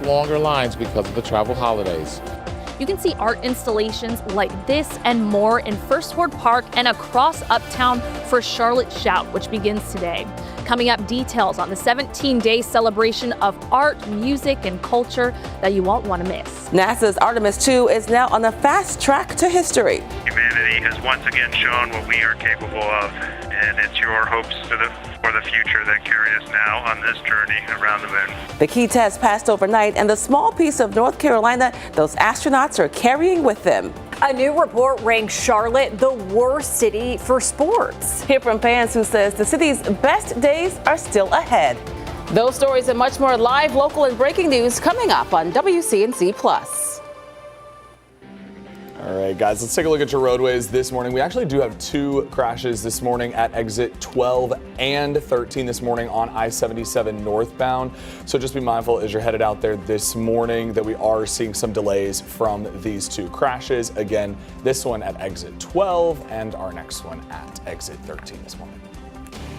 longer lines because of the travel holidays. You can see art installations like this and more in First Ward Park and across Uptown for Charlotte Shout, which begins today. Coming up, details on the 17-day celebration of art, music, and culture that you won't want to miss. NASA's Artemis II is now on the fast track to history. Humanity has once again shown what we are capable of, and it's your hopes for the future that carry us now on this journey around the moon. The key test passed overnight, and the small piece of North Carolina those astronauts are carrying with them. A new report ranks Charlotte the worst city for sports. Hear from fans who says the city's best days are still ahead. Those stories and much more live, local, and breaking news coming up on WCNC Plus. All right, guys, let's take a look at your roadways this morning. We actually do have 2 crashes this morning at exit 12 and 13 this morning on I-77 northbound. So just be mindful as you're headed out there this morning that we are seeing some delays from these 2 crashes. Again, this one at exit 12 and our next one at exit 13 this morning.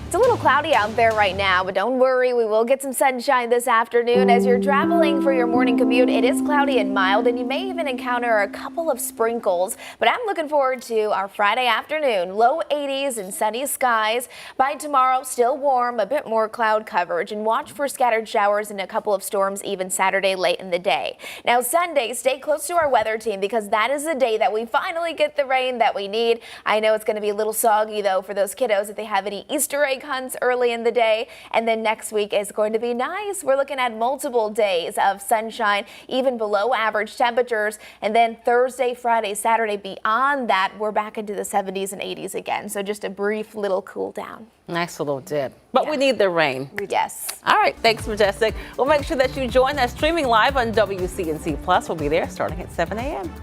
It's a little cloudy out there right now, but don't worry, we will get some sunshine this afternoon. As you're traveling for your morning commute, it is cloudy and mild, and you may even encounter a couple of sprinkles. But I'm looking forward to our Friday afternoon. Low 80s and sunny skies. By tomorrow, still warm, a bit more cloud coverage, and watch for scattered showers and a couple of storms even Saturday late in the day. Now Sunday, stay close to our weather team because that is the day that we finally get the rain that we need. I know it's going to be a little soggy though for those kiddos if they have any Easter egg hunts early in the day, and then next week is going to be nice. We're looking at multiple days of sunshine, even below average temperatures, and then Thursday, Friday, Saturday, beyond that, we're back into the 70s and 80s again. So just a brief little cool down. Nice little dip, but we need the rain. Yes. All right, thanks, Majestic. We'll make sure that you join us streaming live on WCNC Plus. We'll be there starting at 7 a.m.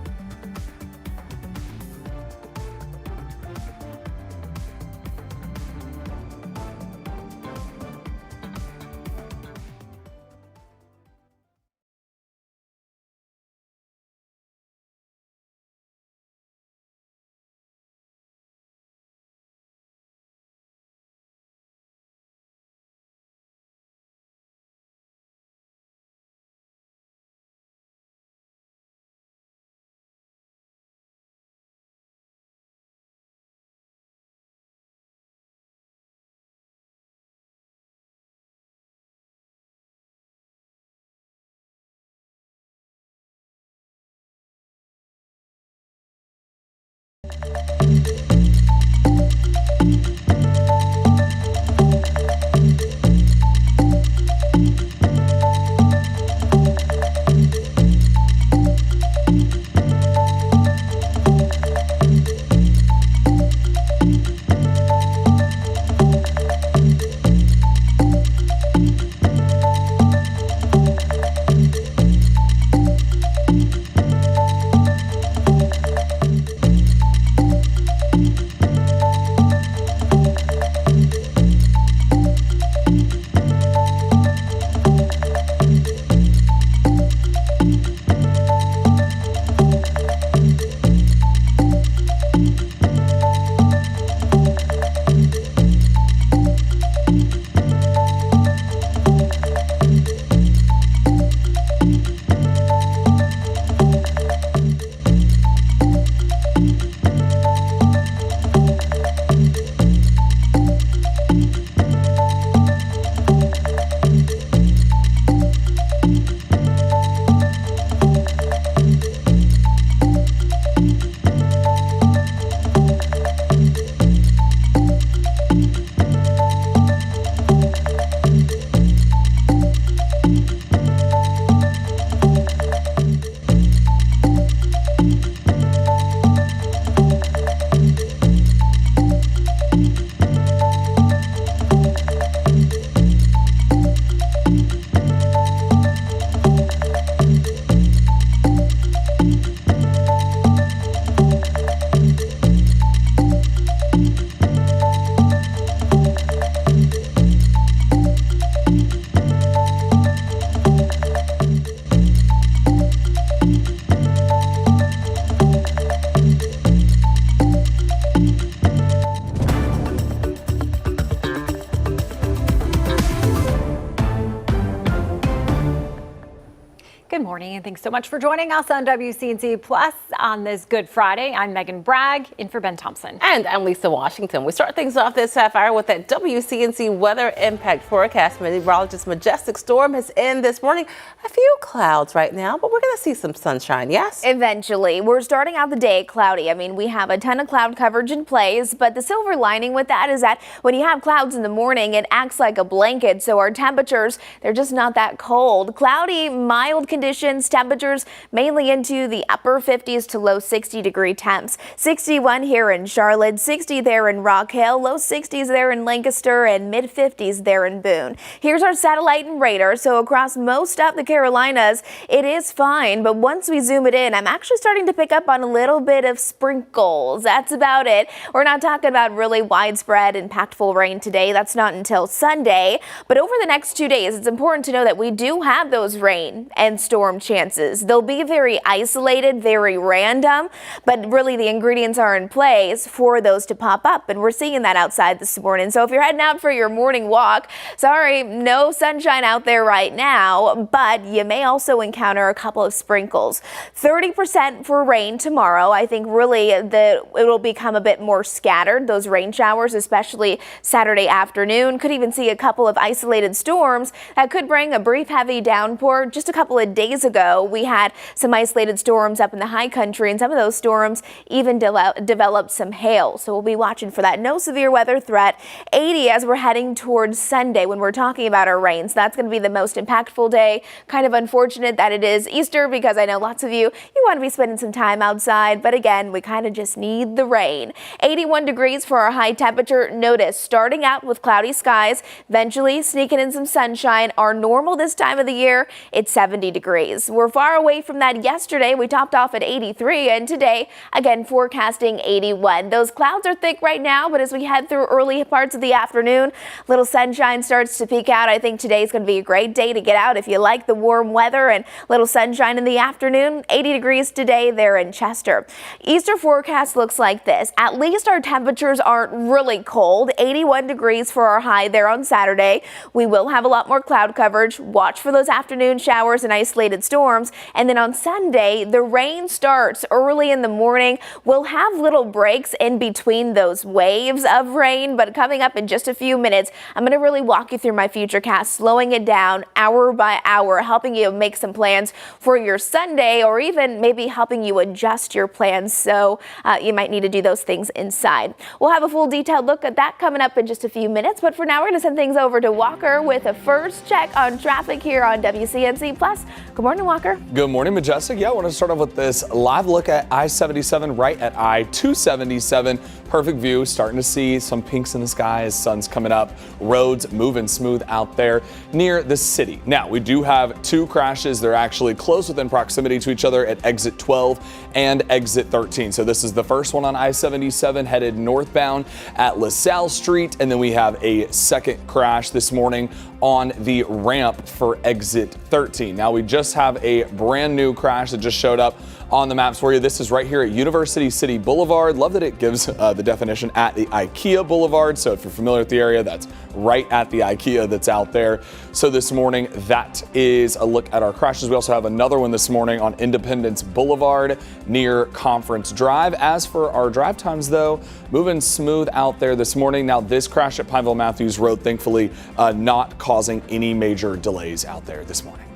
Good morning, and thanks so much for joining us on WCNC Plus on this Good Friday. I'm Megan Bragg, in for Ben Thompson. And I'm Lisa Washington. We start things off this half hour with that WCNC weather impact forecast. Meteorologist Majestic Storm is in this morning. A few clouds right now, but we're going to see some sunshine, yes? Eventually. We're starting out the day cloudy. I mean, we have a ton of cloud coverage in place, but the silver lining with that is that when you have clouds in the morning, it acts like a blanket, so our temperatures, they're just not that cold. Cloudy, mild conditions, temperatures mainly into the upper 50s to low 60-degree temps. 61 here in Charlotte, 60 there in Rock Hill, low 60s there in Lancaster, and mid 50s there in Boone. Here's our satellite and radar. So across most of the Carolinas, it is fine, but once we zoom it in, I'm actually starting to pick up on a little bit of sprinkles. That's about it. We're not talking about really widespread, impactful rain today. That's not until Sunday. But over the next 2 days, it's important to know that we do have those rain and storm chances. They'll be very isolated, very random, but really the ingredients are in place for those to pop up, and we're seeing that outside this morning. So if you're heading out for your morning walk, sorry, no sunshine out there right now, but you may also encounter a couple of sprinkles. 30% for rain tomorrow. I think really it'll become a bit more scattered, those rain showers, especially Saturday afternoon. Could even see a couple of isolated storms that could bring a brief heavy downpour. Just a couple of days ago, we had some isolated storms up in the high country, and some of those storms even developed some hail. So we'll be watching for that. No severe weather threat. 80 as we're heading towards Sunday when we're talking about our rains. That's going to be the most impactful day. Kind of unfortunate that it is Easter, because I know lots of you want to be spending some time outside. But again, we kind of just need the rain. 81 degrees for our high temperature. Notice starting out with cloudy skies, eventually sneaking in some sunshine. Our normal this time of the year, it's 70 degrees. We're far away from that. Yesterday we topped off at 83, and today again forecasting 81. Those clouds are thick right now, but as we head through early parts of the afternoon, little sunshine starts to peek out. I think today's going to be a great day to get out if you like the warm weather and little sunshine in the afternoon. 80 degrees today there in Chester. Easter forecast looks like this. At least our temperatures aren't really cold. 81 degrees for our high there on Saturday. We will have a lot more cloud coverage. Watch for those afternoon showers and isolated storms. And then on Sunday, the rain starts early in the morning. We'll have little breaks in between those waves of rain, but coming up in just a few minutes, I'm going to really walk you through my futurecast, slowing it down hour by hour, helping you make some plans for your Sunday, or even maybe helping you adjust your plans. So you might need to do those things inside. We'll have a full detailed look at that coming up in just a few minutes. But for now, we're going to send things over to Walker with a first check on traffic here on WCNC Plus. Good morning, Walker. Good morning, Majestic. Yeah, I want to start off with this live look at I-77 right at I-277. Perfect view. Starting to see some pinks in the sky as sun's coming up. Roads moving smooth out there near the city. Now, we do have two crashes. They're actually close within proximity to each other at exit 12 and exit 13. So this is the first one on I-77 headed northbound at LaSalle Street. And then we have a second crash this morning on the ramp for exit 13. Now, we just have a brand new crash that just showed up on the maps for you. This is right here at University City Boulevard. Love that it gives the definition at the IKEA Boulevard. So if you're familiar with the area, that's right at the IKEA that's out there. So this morning, that is a look at our crashes. We also have another one this morning on Independence Boulevard near Conference Drive. As for our drive times, though, moving smooth out there this morning. Now, this crash at Pineville Matthews Road, thankfully, not causing any major delays out there this morning.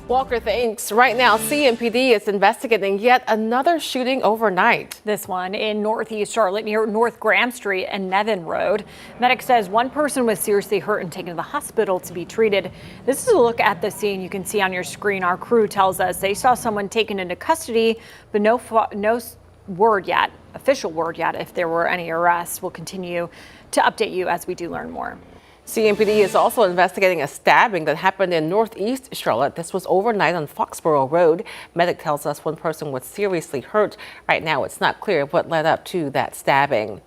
Walker, thanks. Right now, CMPD is investigating yet another shooting overnight. This one in northeast Charlotte near North Graham Street and Nevin Road. Medic says one person was seriously hurt and taken to the hospital to be treated. This is a look at the scene you can see on your screen. Our crew tells us they saw someone taken into custody, but no word yet, official word yet, if there were any arrests. We'll continue to update you as we do learn more. CMPD is also investigating a stabbing that happened in northeast Charlotte. This was overnight on Foxborough Road. Medic tells us one person was seriously hurt. Right now, it's not clear what led up to that stabbing.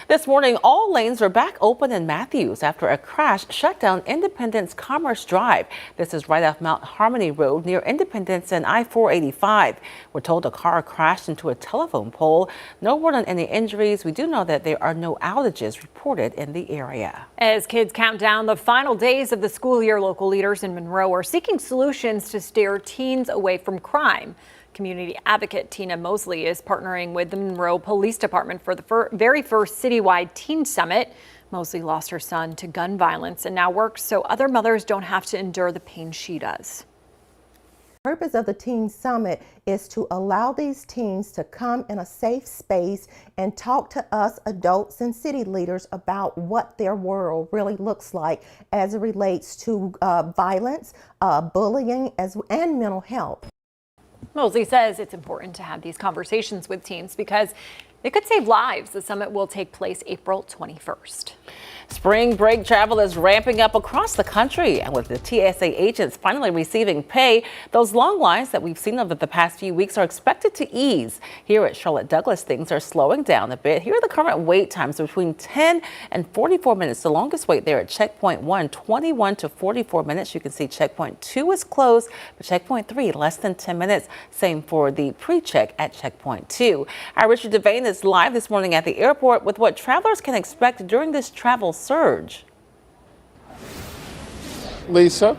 This morning, all lanes are back open in Matthews after a crash shut down Independence Commerce Drive. This is right off Mount Harmony Road near Independence and I-485. We're told a car crashed into a telephone pole. No word on any injuries. We do know that there are no outages reported in the area. As kids count down the final days of the school year, local leaders in Monroe are seeking solutions to steer teens away from crime. Community advocate Tina Mosley is partnering with the Monroe Police Department for the very first citywide teen summit. Mosley lost her son to gun violence and now works so other mothers don't have to endure the pain she does. The purpose of the Teen Summit is to allow these teens to come in a safe space and talk to us adults and city leaders about what their world really looks like as it relates to violence, bullying, and mental health. Mosley says it's important to have these conversations with teens because it could save lives. The summit will take place April 21st. Spring break travel is ramping up across the country, and with the TSA agents finally receiving pay, those long lines that we've seen over the past few weeks are expected to ease. Here at Charlotte Douglas, things are slowing down a bit. Here are the current wait times between 10 and 44 minutes. The longest wait there at checkpoint 1, 21 to 44 minutes. You can see checkpoint 2 is closed, but checkpoint 3, less than 10 minutes. Same for the pre-check at checkpoint 2. Our Richard Devane is live this morning at the airport with what travelers can expect during this travel surge. Lisa?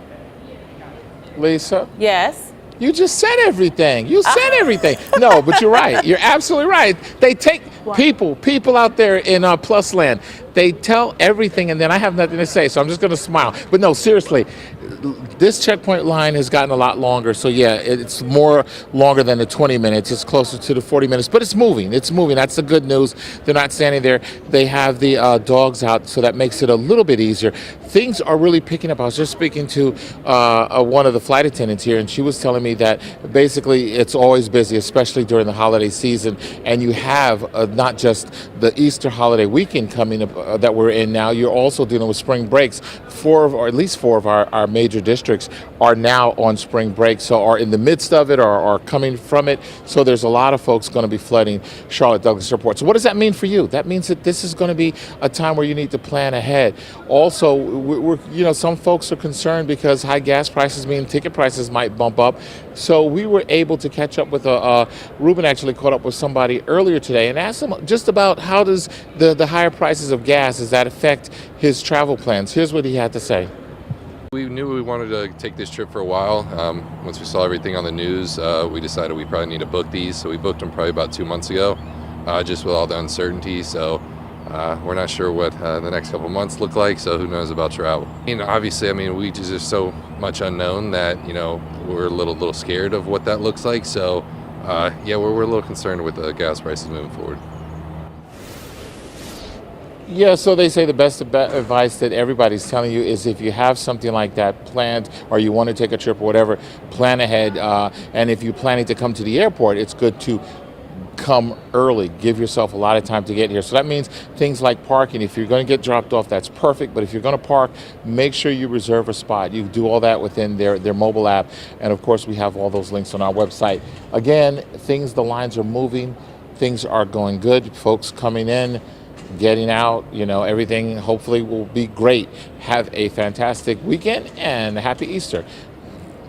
Yes. You just said everything. You said everything. No, but you're right. You're absolutely right. They take people out there in Plus Land. They tell everything, and then I have nothing to say, so I'm just going to smile. But no, seriously, this checkpoint line has gotten a lot longer. So yeah, it's more longer than the 20 minutes. It's closer to the 40 minutes, but it's moving. It's moving. That's the good news. They're not standing there. They have the dogs out, so that makes it a little bit easier. Things are really picking up. I was just speaking to one of the flight attendants here, and she was telling me that basically it's always busy, especially during the holiday season. And you have not just the Easter holiday weekend coming up that we're in now, you're also dealing with spring breaks. At least four of our major districts are now on spring break, so are in the midst of it or are coming from it. So there's a lot of folks going to be flooding Charlotte Douglas Airport. So what does that mean for you? That means that this is going to be a time where you need to plan ahead. Also, some folks are concerned because high gas prices mean ticket prices might bump up. So we were able to catch up with Ruben actually caught up with somebody earlier today and asked him just about how does the higher prices of gas, does that affect his travel plans? Here's what he had to say. We knew we wanted to take this trip for a while. Once we saw everything on the news, we decided we probably need to book these. So we booked them probably about 2 months ago, just with all the uncertainty. So we're not sure what the next couple months look like. So who knows about travel? Obviously, we just there's so much unknown that we're a little scared of what that looks like. So yeah, we're a little concerned with the gas prices moving forward. Yeah, so they say the best advice that everybody's telling you is if you have something like that planned or you want to take a trip or whatever, plan ahead. And if you're planning to come to the airport, it's good to come early. Give yourself a lot of time to get here. So that means things like parking. If you're going to get dropped off, that's perfect. But if you're going to park, make sure you reserve a spot. You do all that within their mobile app. And of course, we have all those links on our website. Again, the lines are moving. Things are going good. Folks coming in, getting out, everything hopefully will be great. Have a fantastic weekend and happy Easter.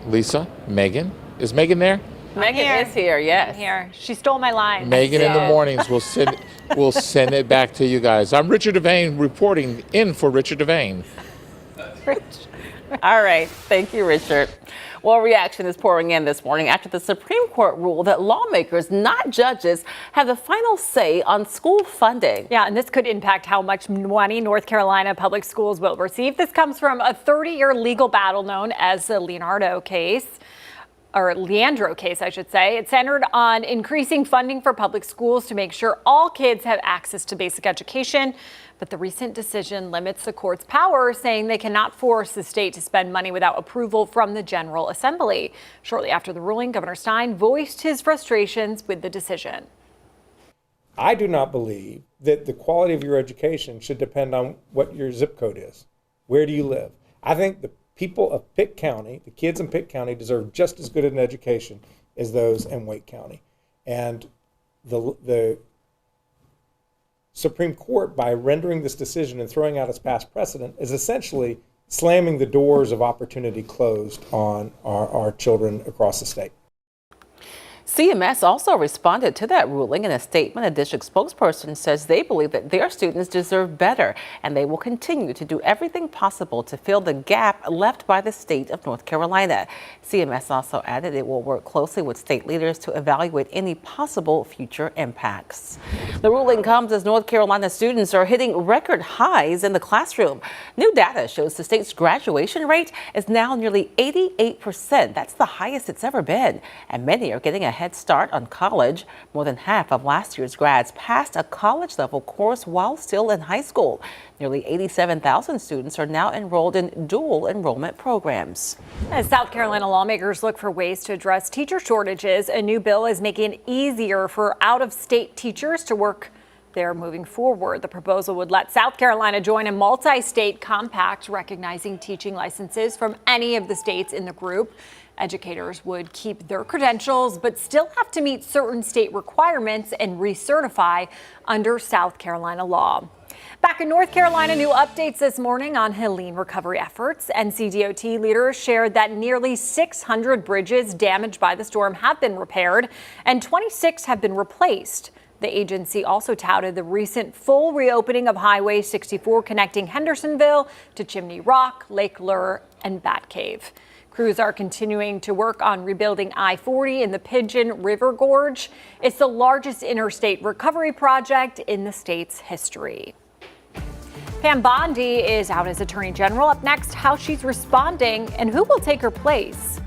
Lisa, Megan, is Megan there? Megan is here, yes. I'm here. She stole my line. Megan in the mornings. We'll send it back to you guys. I'm Richard Devane reporting in for Richard Devane. All right. Thank you, Richard. Well, reaction is pouring in this morning after the Supreme Court ruled that lawmakers, not judges, have the final say on school funding. Yeah, and this could impact how much money North Carolina public schools will receive. This comes from a 30-year legal battle known as the Leandro case, I should say. It centered on increasing funding for public schools to make sure all kids have access to basic education. But the recent decision limits the court's power, saying they cannot force the state to spend money without approval from the General Assembly. Shortly after the ruling, Governor Stein voiced his frustrations with the decision. I do not believe that the quality of your education should depend on what your zip code is. Where do you live? I think the people of Pitt County, the kids in Pitt County, deserve just as good an education as those in Wake County. And the Supreme Court, by rendering this decision and throwing out its past precedent, is essentially slamming the doors of opportunity closed on our children across the state. CMS also responded to that ruling in a statement. A district spokesperson says they believe that their students deserve better, and they will continue to do everything possible to fill the gap left by the state of North Carolina. CMS also added it will work closely with state leaders to evaluate any possible future impacts. The ruling comes as North Carolina students are hitting record highs in the classroom. New data shows the state's graduation rate is now nearly 88%. That's the highest it's ever been, and many are getting a head start on college. More than half of last year's grads passed a college-level course while still in high school. Nearly 87,000 students are now enrolled in dual enrollment programs. As South Carolina lawmakers look for ways to address teacher shortages, a new bill is making it easier for out-of-state teachers to work there moving forward. The proposal would let South Carolina join a multi-state compact recognizing teaching licenses from any of the states in the group. Educators would keep their credentials, but still have to meet certain state requirements and recertify under South Carolina law. Back in North Carolina, new updates this morning on Helene recovery efforts. NCDOT leaders shared that nearly 600 bridges damaged by the storm have been repaired and 26 have been replaced. The agency also touted the recent full reopening of Highway 64 connecting Hendersonville to Chimney Rock, Lake Lure, and Bat Cave. Crews are continuing to work on rebuilding I-40 in the Pigeon River Gorge. It's the largest interstate recovery project in the state's history. Pam Bondi is out as Attorney General. Up next, how she's responding and who will take her place.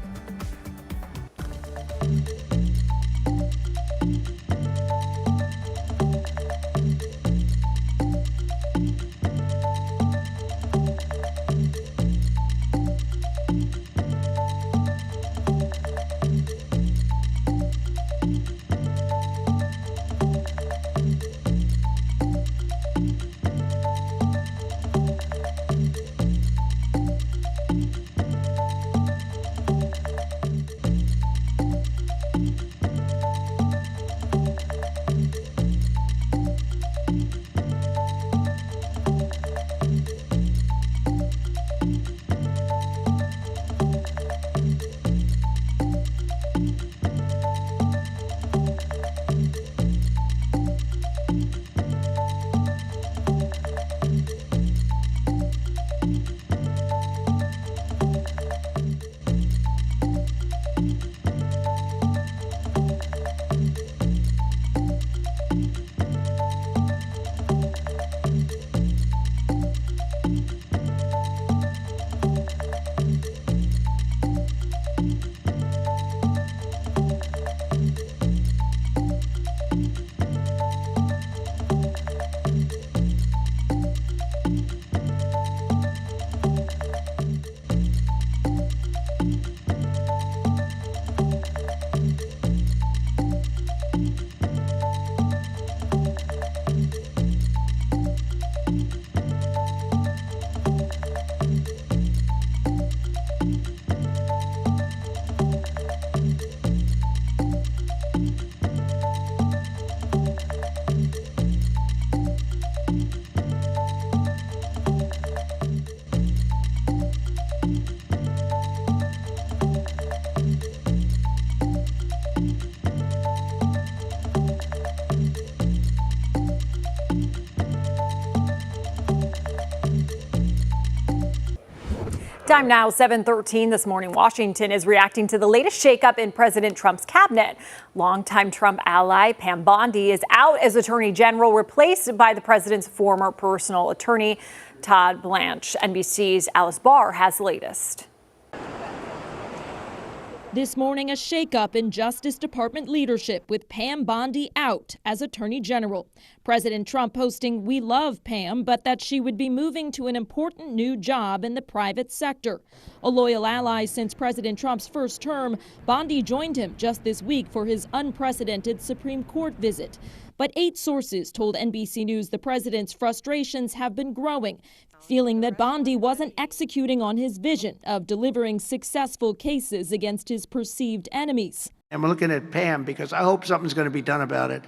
Time now 7:13 this morning. Washington is reacting to the latest shakeup in President Trump's cabinet. Longtime Trump ally Pam Bondi is out as Attorney General, replaced by the president's former personal attorney, Todd Blanche. NBC's Alice Barr has the latest. This morning, a shakeup in Justice Department leadership with Pam Bondi out as Attorney General. President Trump posting, "We love Pam, but that she would be moving to an important new job in the private sector." A loyal ally since President Trump's first term, Bondi joined him just this week for his unprecedented Supreme Court visit. But 8 sources told NBC News the president's frustrations have been growing, feeling that Bondi wasn't executing on his vision of delivering successful cases against his perceived enemies. I'm looking at Pam because I hope something's going to be done about it.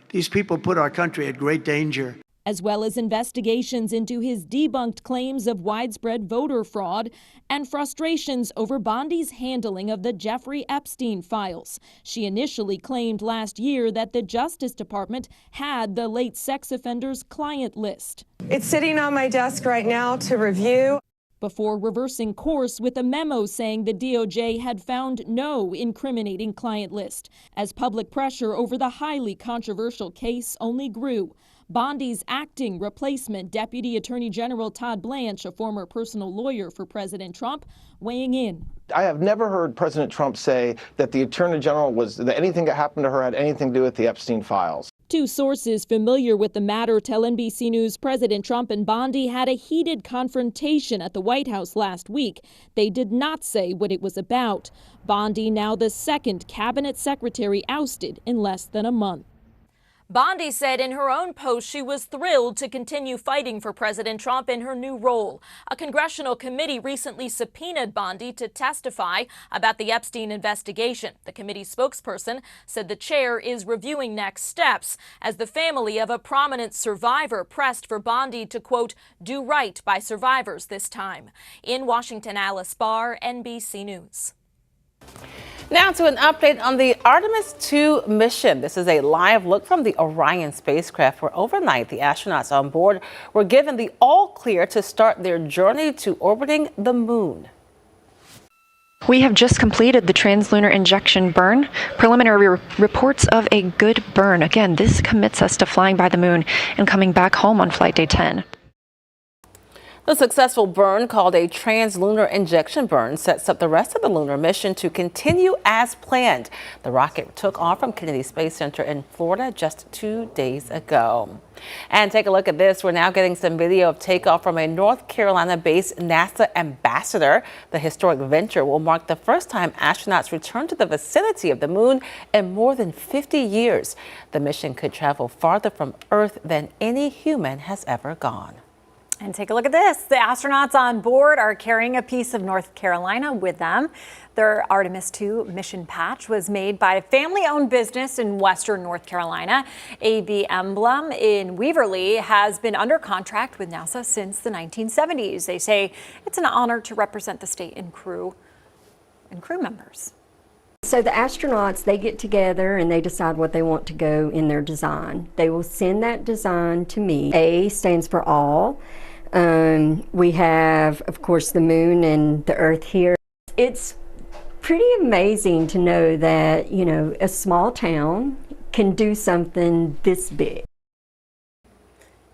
These people put our country at great danger. as well as investigations into his debunked claims of widespread voter fraud and frustrations over Bondi's handling of the Jeffrey Epstein files. She initially claimed last year that the Justice Department had the late sex offender's client list. It's sitting on my desk right now to review. Before reversing course with a memo saying the DOJ had found no incriminating client list, as public pressure over the highly controversial case only grew. Bondi's acting replacement, Deputy Attorney General Todd Blanche, a former personal lawyer for President Trump, weighing in. I have never heard President Trump say that the Attorney General that anything that happened to her had anything to do with the Epstein files. Two sources familiar with the matter tell NBC News President Trump and Bondi had a heated confrontation at the White House last week. They did not say what it was about. Bondi now the second cabinet secretary ousted in less than a month. Bondi said in her own post she was thrilled to continue fighting for President Trump in her new role. A congressional committee recently subpoenaed Bondi to testify about the Epstein investigation. The committee spokesperson said the chair is reviewing next steps as the family of a prominent survivor pressed for Bondi to, quote, do right by survivors this time. In Washington, Alice Barr, NBC News. Now to an update on the Artemis II mission. This is a live look from the Orion spacecraft where overnight the astronauts on board were given the all clear to start their journey to orbiting the moon. We have just completed the translunar injection burn. Preliminary reports of a good burn. Again, this commits us to flying by the moon and coming back home on flight day 10. The successful burn, called a translunar injection burn, sets up the rest of the lunar mission to continue as planned. The rocket took off from Kennedy Space Center in Florida just 2 days ago. And take a look at this. We're now getting some video of takeoff from a North Carolina-based NASA ambassador. The historic venture will mark the first time astronauts return to the vicinity of the moon in more than 50 years. The mission could travel farther from Earth than any human has ever gone. And take a look at this. The astronauts on board are carrying a piece of North Carolina with them. Their Artemis II mission patch was made by a family-owned business in western North Carolina. AB Emblem in Weaverly has been under contract with NASA since the 1970s. They say it's an honor to represent the state and crew members. So the astronauts, they get together and they decide what they want to go in their design. They will send that design to me. A stands for all. We have, of course, the moon and the Earth here. It's pretty amazing to know that, you know, a small town can do something this big.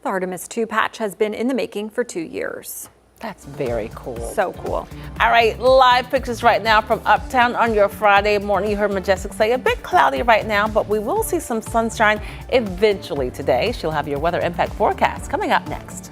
The Artemis II patch has been in the making for 2 years. That's very cool. So cool. All right, live pictures right now from uptown on your Friday morning. You heard Majestic say a bit cloudy right now, but we will see some sunshine eventually today. She'll have your weather impact forecast coming up next.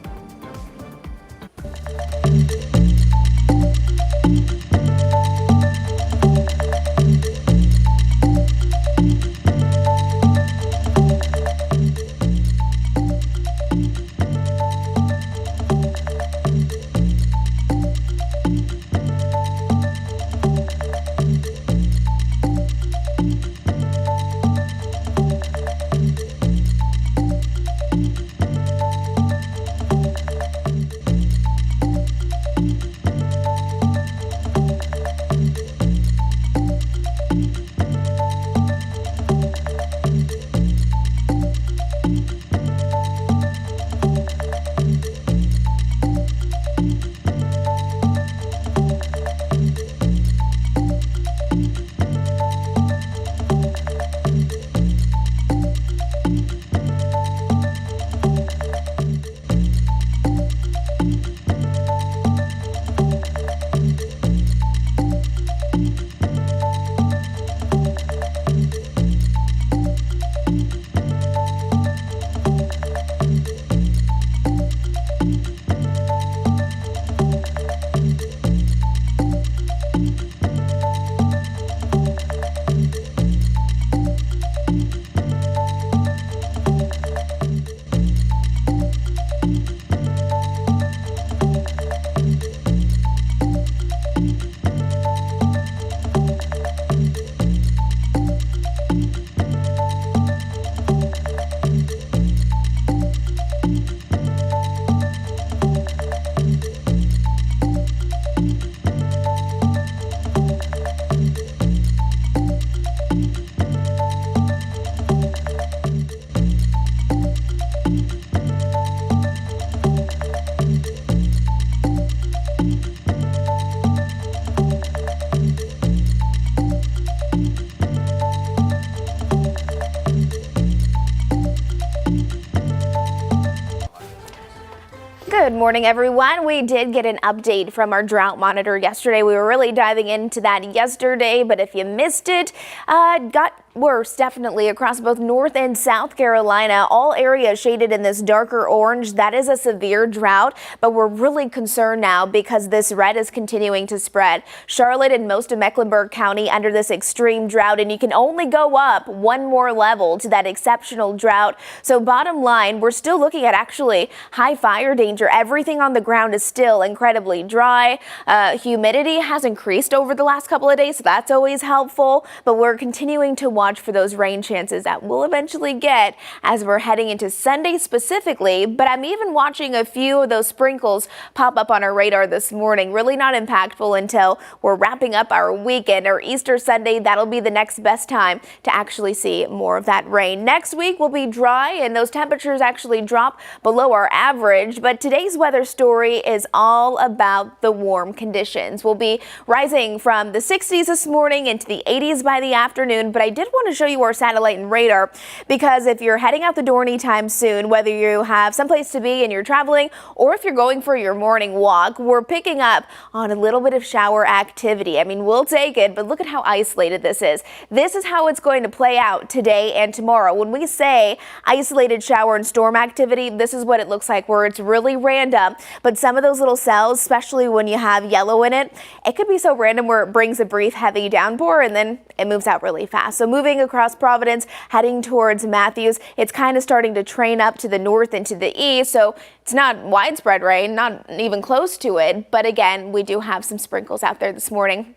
morning, everyone. We did get an update from our drought monitor yesterday. We were really diving into that yesterday, but if you missed it, got worse definitely across both North and South Carolina. All areas shaded in this darker orange. That is a severe drought, but we're really concerned now because this red is continuing to spread. Charlotte and most of Mecklenburg County under this extreme drought, and you can only go up one more level to that exceptional drought. So bottom line, we're still looking at actually high fire danger. Everything on the ground is still incredibly dry. Humidity has increased over the last couple of days, so that's always helpful, but we're continuing to watch for those rain chances that we'll eventually get as we're heading into Sunday specifically. But I'm even watching a few of those sprinkles pop up on our radar this morning. Really not impactful until we're wrapping up our weekend or Easter Sunday. That'll be the next best time to actually see more of that rain. Next week will be dry and those temperatures actually drop below our average. But today's weather story is all about the warm conditions. We'll be rising from the 60s this morning into the 80s by the afternoon. But I did want to show you our satellite and radar, because if you're heading out the door anytime soon, whether you have someplace to be and you're traveling or if you're going for your morning walk, we're picking up on a little bit of shower activity. I mean, we'll take it, but look at how isolated this is. This is how it's going to play out today and tomorrow. When we say isolated shower and storm activity, this is what it looks like, where it's really random, but some of those little cells, especially when you have yellow in it, it could be so random where it brings a brief heavy downpour and then it moves out really fast. So moving across Providence, heading towards Matthews, it's kind of starting to train up to the north and to the east. So it's not widespread rain, not even close to it. But again, we do have some sprinkles out there this morning.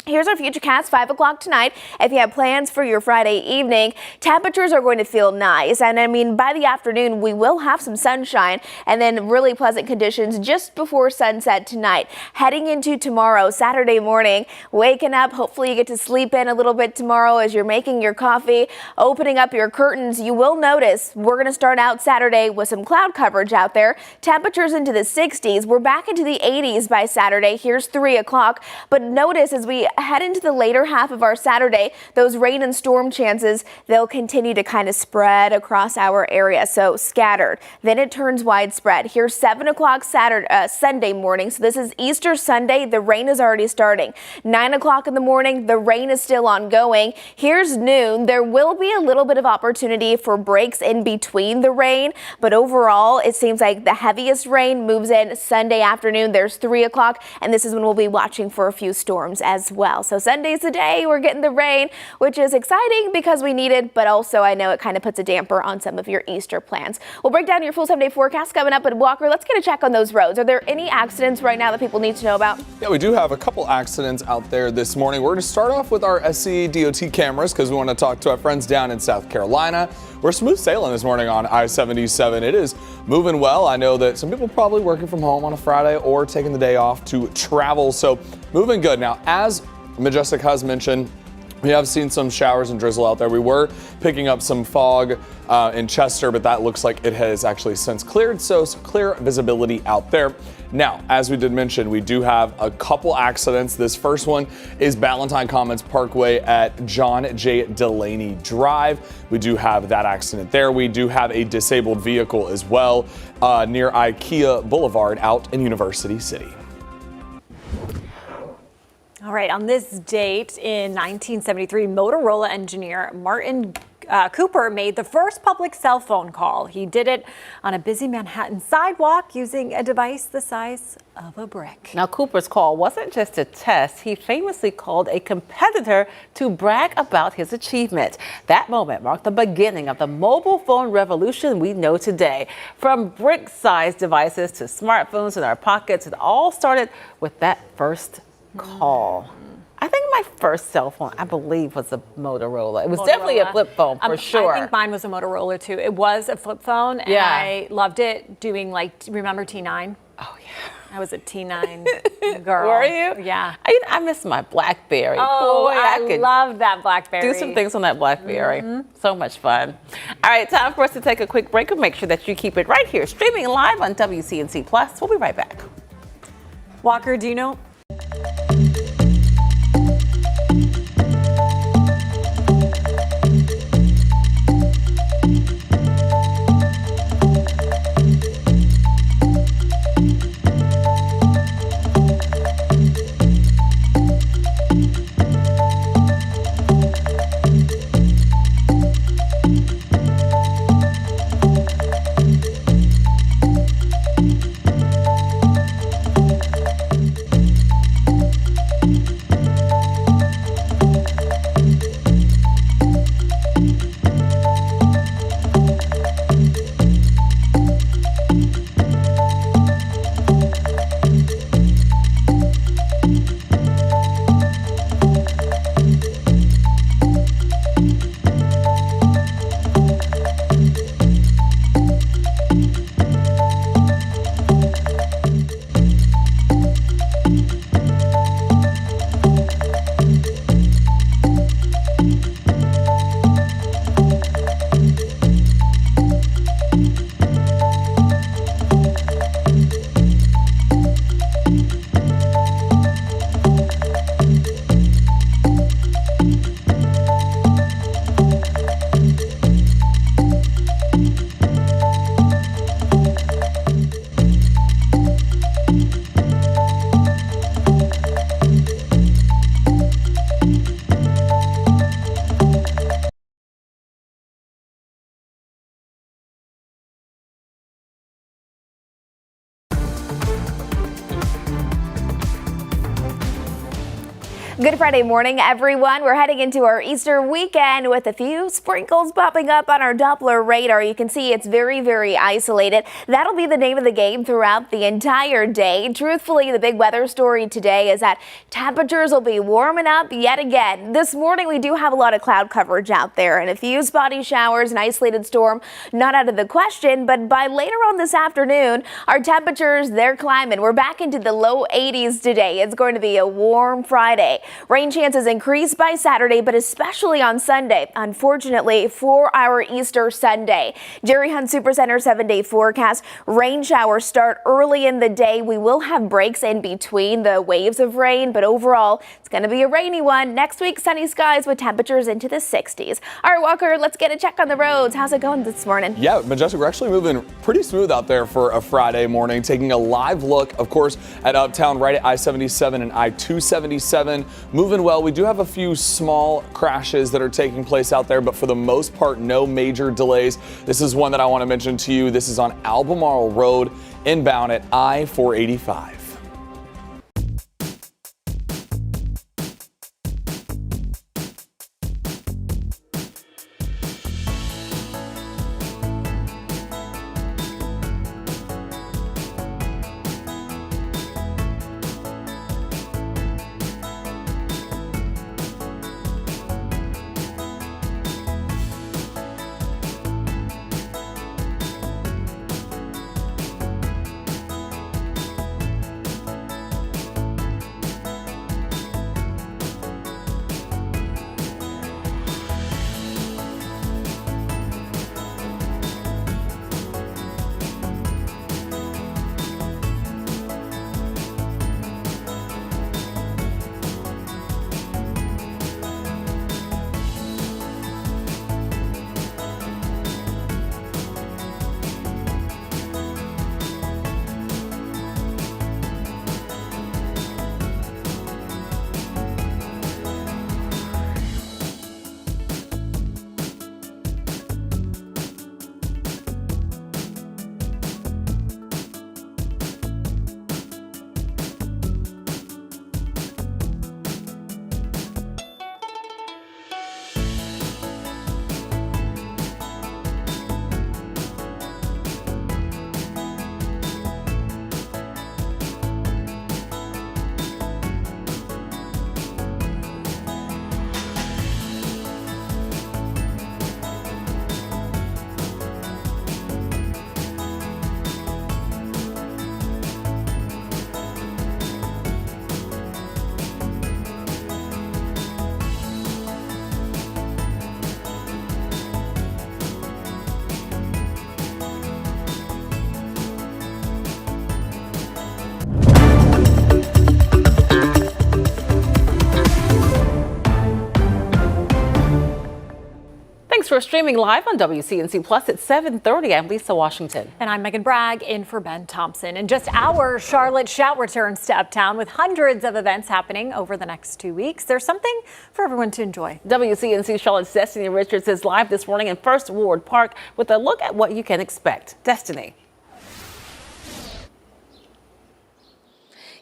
Here's our futurecast, 5 o'clock tonight. If you have plans for your Friday evening, temperatures are going to feel nice. And I mean, by the afternoon, we will have some sunshine and then really pleasant conditions just before sunset tonight. Heading into tomorrow, Saturday morning, waking up, hopefully you get to sleep in a little bit tomorrow as you're making your coffee, opening up your curtains. You will notice we're going to start out Saturday with some cloud coverage out there. Temperatures into the 60s. We're back into the 80s by Saturday. Here's 3 o'clock. But notice as we head into the later half of our Saturday, those rain and storm chances, they'll continue to kind of spread across our area. So scattered. Then it turns widespread. Here's 7 o'clock Sunday morning. So this is Easter Sunday. The rain is already starting. 9 o'clock in the morning, the rain is still ongoing. Here's noon. There will be a little bit of opportunity for breaks in between the rain, but overall, it seems like the heaviest rain moves in Sunday afternoon. There's 3 o'clock, and this is when we'll be watching for a few storms as well. So Sunday's the day we're getting the rain, which is exciting because we need it, but also I know it kind of puts a damper on some of your Easter plans. We'll break down your full 7-day forecast coming up. But Walker, let's get a check on those roads. Are there any accidents right now that people need to know about? Yeah, we do have a couple accidents out there this morning. We're going to start off with our SC DOT cameras because we want to talk to our friends down in South Carolina. We're smooth sailing this morning on I-77. It is moving well. I know that some people probably working from home on a Friday or taking the day off to travel. So moving good. Now, as Majestic has mentioned, we have seen some showers and drizzle out there. We were picking up some fog in Chester, but that looks like it has actually since cleared, so clear visibility out there. Now, as we did mention, we do have a couple accidents. This first one is Ballantine Commons Parkway at John J. Delaney Drive. We do have that accident there. We do have a disabled vehicle as well near IKEA Boulevard out in University City. All right, on this date in 1973, Motorola engineer Martin Cooper made the first public cell phone call. He did it on a busy Manhattan sidewalk using a device the size of a brick. Now, Cooper's call wasn't just a test. He famously called a competitor to brag about his achievement. That moment marked the beginning of the mobile phone revolution we know today. From brick-sized devices to smartphones in our pockets, it all started with that first call. I think my first cell phone, I believe, was a Motorola. It was definitely a flip phone for sure. I think mine was a Motorola too. It was a flip phone, and I loved it doing, like, remember T9? Oh, yeah. I was a T9 girl. Were you? Yeah. I miss my BlackBerry. Oh, boy, I could love that BlackBerry. do some things on that BlackBerry. So much fun. All right, time for us to take a quick break, and make sure that you keep it right here, streaming live on WCNC Plus. We'll be right back. Walker, do you know? Good Friday morning, everyone. We're heading into our Easter weekend with a few sprinkles popping up on our Doppler radar. You can see it's very, very isolated. That'll be the name of the game throughout the entire day. Truthfully, the big weather story today is that temperatures will be warming up yet again. This morning, we do have a lot of cloud coverage out there and a few spotty showers, an isolated storm not out of the question. But by later on this afternoon, our temperatures, they're climbing. We're back into the low 80s today. It's going to be a warm Friday. Rain chances increase by Saturday, but especially on Sunday, unfortunately, for our Easter Sunday. Jerry Hunt Supercenter 7-day forecast. Rain showers start early in the day. We will have breaks in between the waves of rain, but overall, it's going to be a rainy one. Next week, sunny skies with temperatures into the 60s. All right, Walker, let's get a check on the roads. How's it going this morning? Yeah, Majestic, we're actually moving pretty smooth out there for a Friday morning. Taking a live look, of course, at Uptown right at I-77 and I-277. Moving well. We do have a few small crashes that are taking place out there, but for the most part, no major delays. This is one that I want to mention to you. This is on Albemarle Road, inbound at I-485. For streaming live on WCNC Plus at 7:30, I'm Lisa Washington. And I'm Megan Bragg in for Ben Thompson. In just hours, Charlotte Shout returns to Uptown with hundreds of events happening over the next 2 weeks. There's something for everyone to enjoy. WCNC Charlotte's Destiny Richards is live this morning in First Ward Park with a look at what you can expect. Destiny.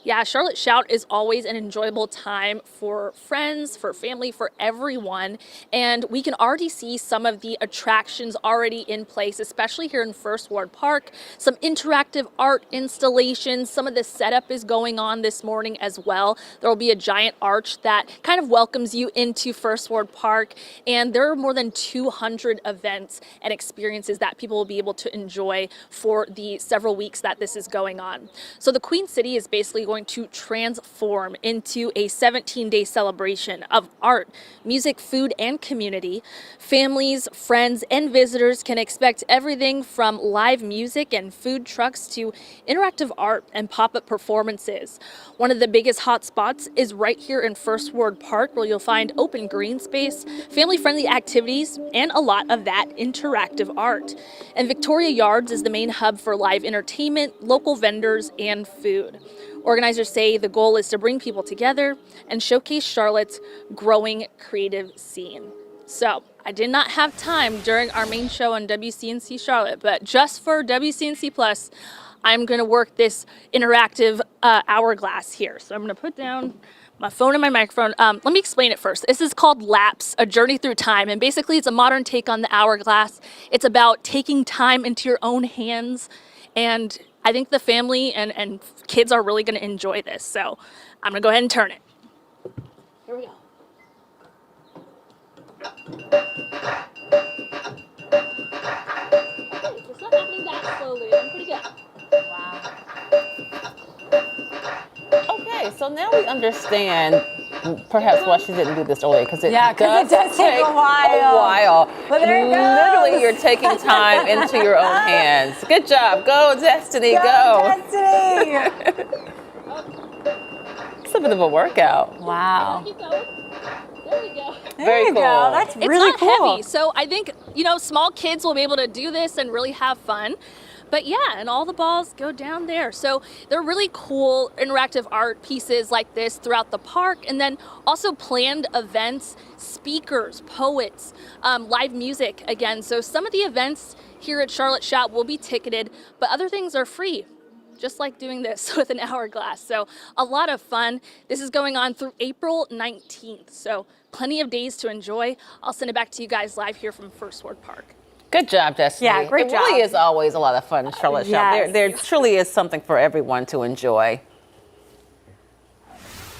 Yeah, Charlotte Shout is always an enjoyable time for friends, for family, for everyone. And we can already see some of the attractions already in place, especially here in First Ward Park. Some interactive art installations. Some of the setup is going on this morning as well. There will be a giant arch that kind of welcomes you into First Ward Park. And there are more than 200 events and experiences that people will be able to enjoy for the several weeks that this is going on. So the Queen City is basically going to transform into a 17-day celebration of art, music, food, and community. Families, friends, and visitors can expect everything from live music and food trucks to interactive art and pop-up performances. One of the biggest hot spots is right here in First Ward Park, where you'll find open green space, family-friendly activities, and a lot of that interactive art. And Victoria Yards is the main hub for live entertainment, local vendors, and food. Organizers say the goal is to bring people together and showcase Charlotte's growing creative scene. So I did not have time during our main show on WCNC Charlotte, but just for WCNC Plus, I'm going to work this interactive hourglass here. So I'm going to put down my phone and my microphone. Let me explain it first. This is called Lapse, A Journey Through Time. And basically it's a modern take on the hourglass. It's about taking time into your own hands. And I think the family and kids are really going to enjoy this. So I'm going to go ahead and turn it. Here we go. It's not happening that slowly. I'm pretty good. Wow. Okay, so now we understand perhaps why she didn't do this earlier, because it does take a while. But there it Literally, goes. you're taking time into your own hands. Good job. Go, Destiny. Go. Destiny. It's a bit of a workout. Wow. There we go. Very cool. That's It's really not cool. heavy, so I think, small kids will be able to do this and really have fun. But yeah, and all the balls go down there. So they're really cool interactive art pieces like this throughout the park, and then also planned events, speakers, poets, live music again. So some of the events here at Charlotte Shout will be ticketed, but other things are free, just like doing this with an hourglass. So a lot of fun. This is going on through April 19th. So plenty of days to enjoy. I'll send it back to you guys live here from First Ward Park. Good job, Destiny. Yeah, great It job. really is always a lot of fun in Charlotte Shout. Yes. There truly is something for everyone to enjoy.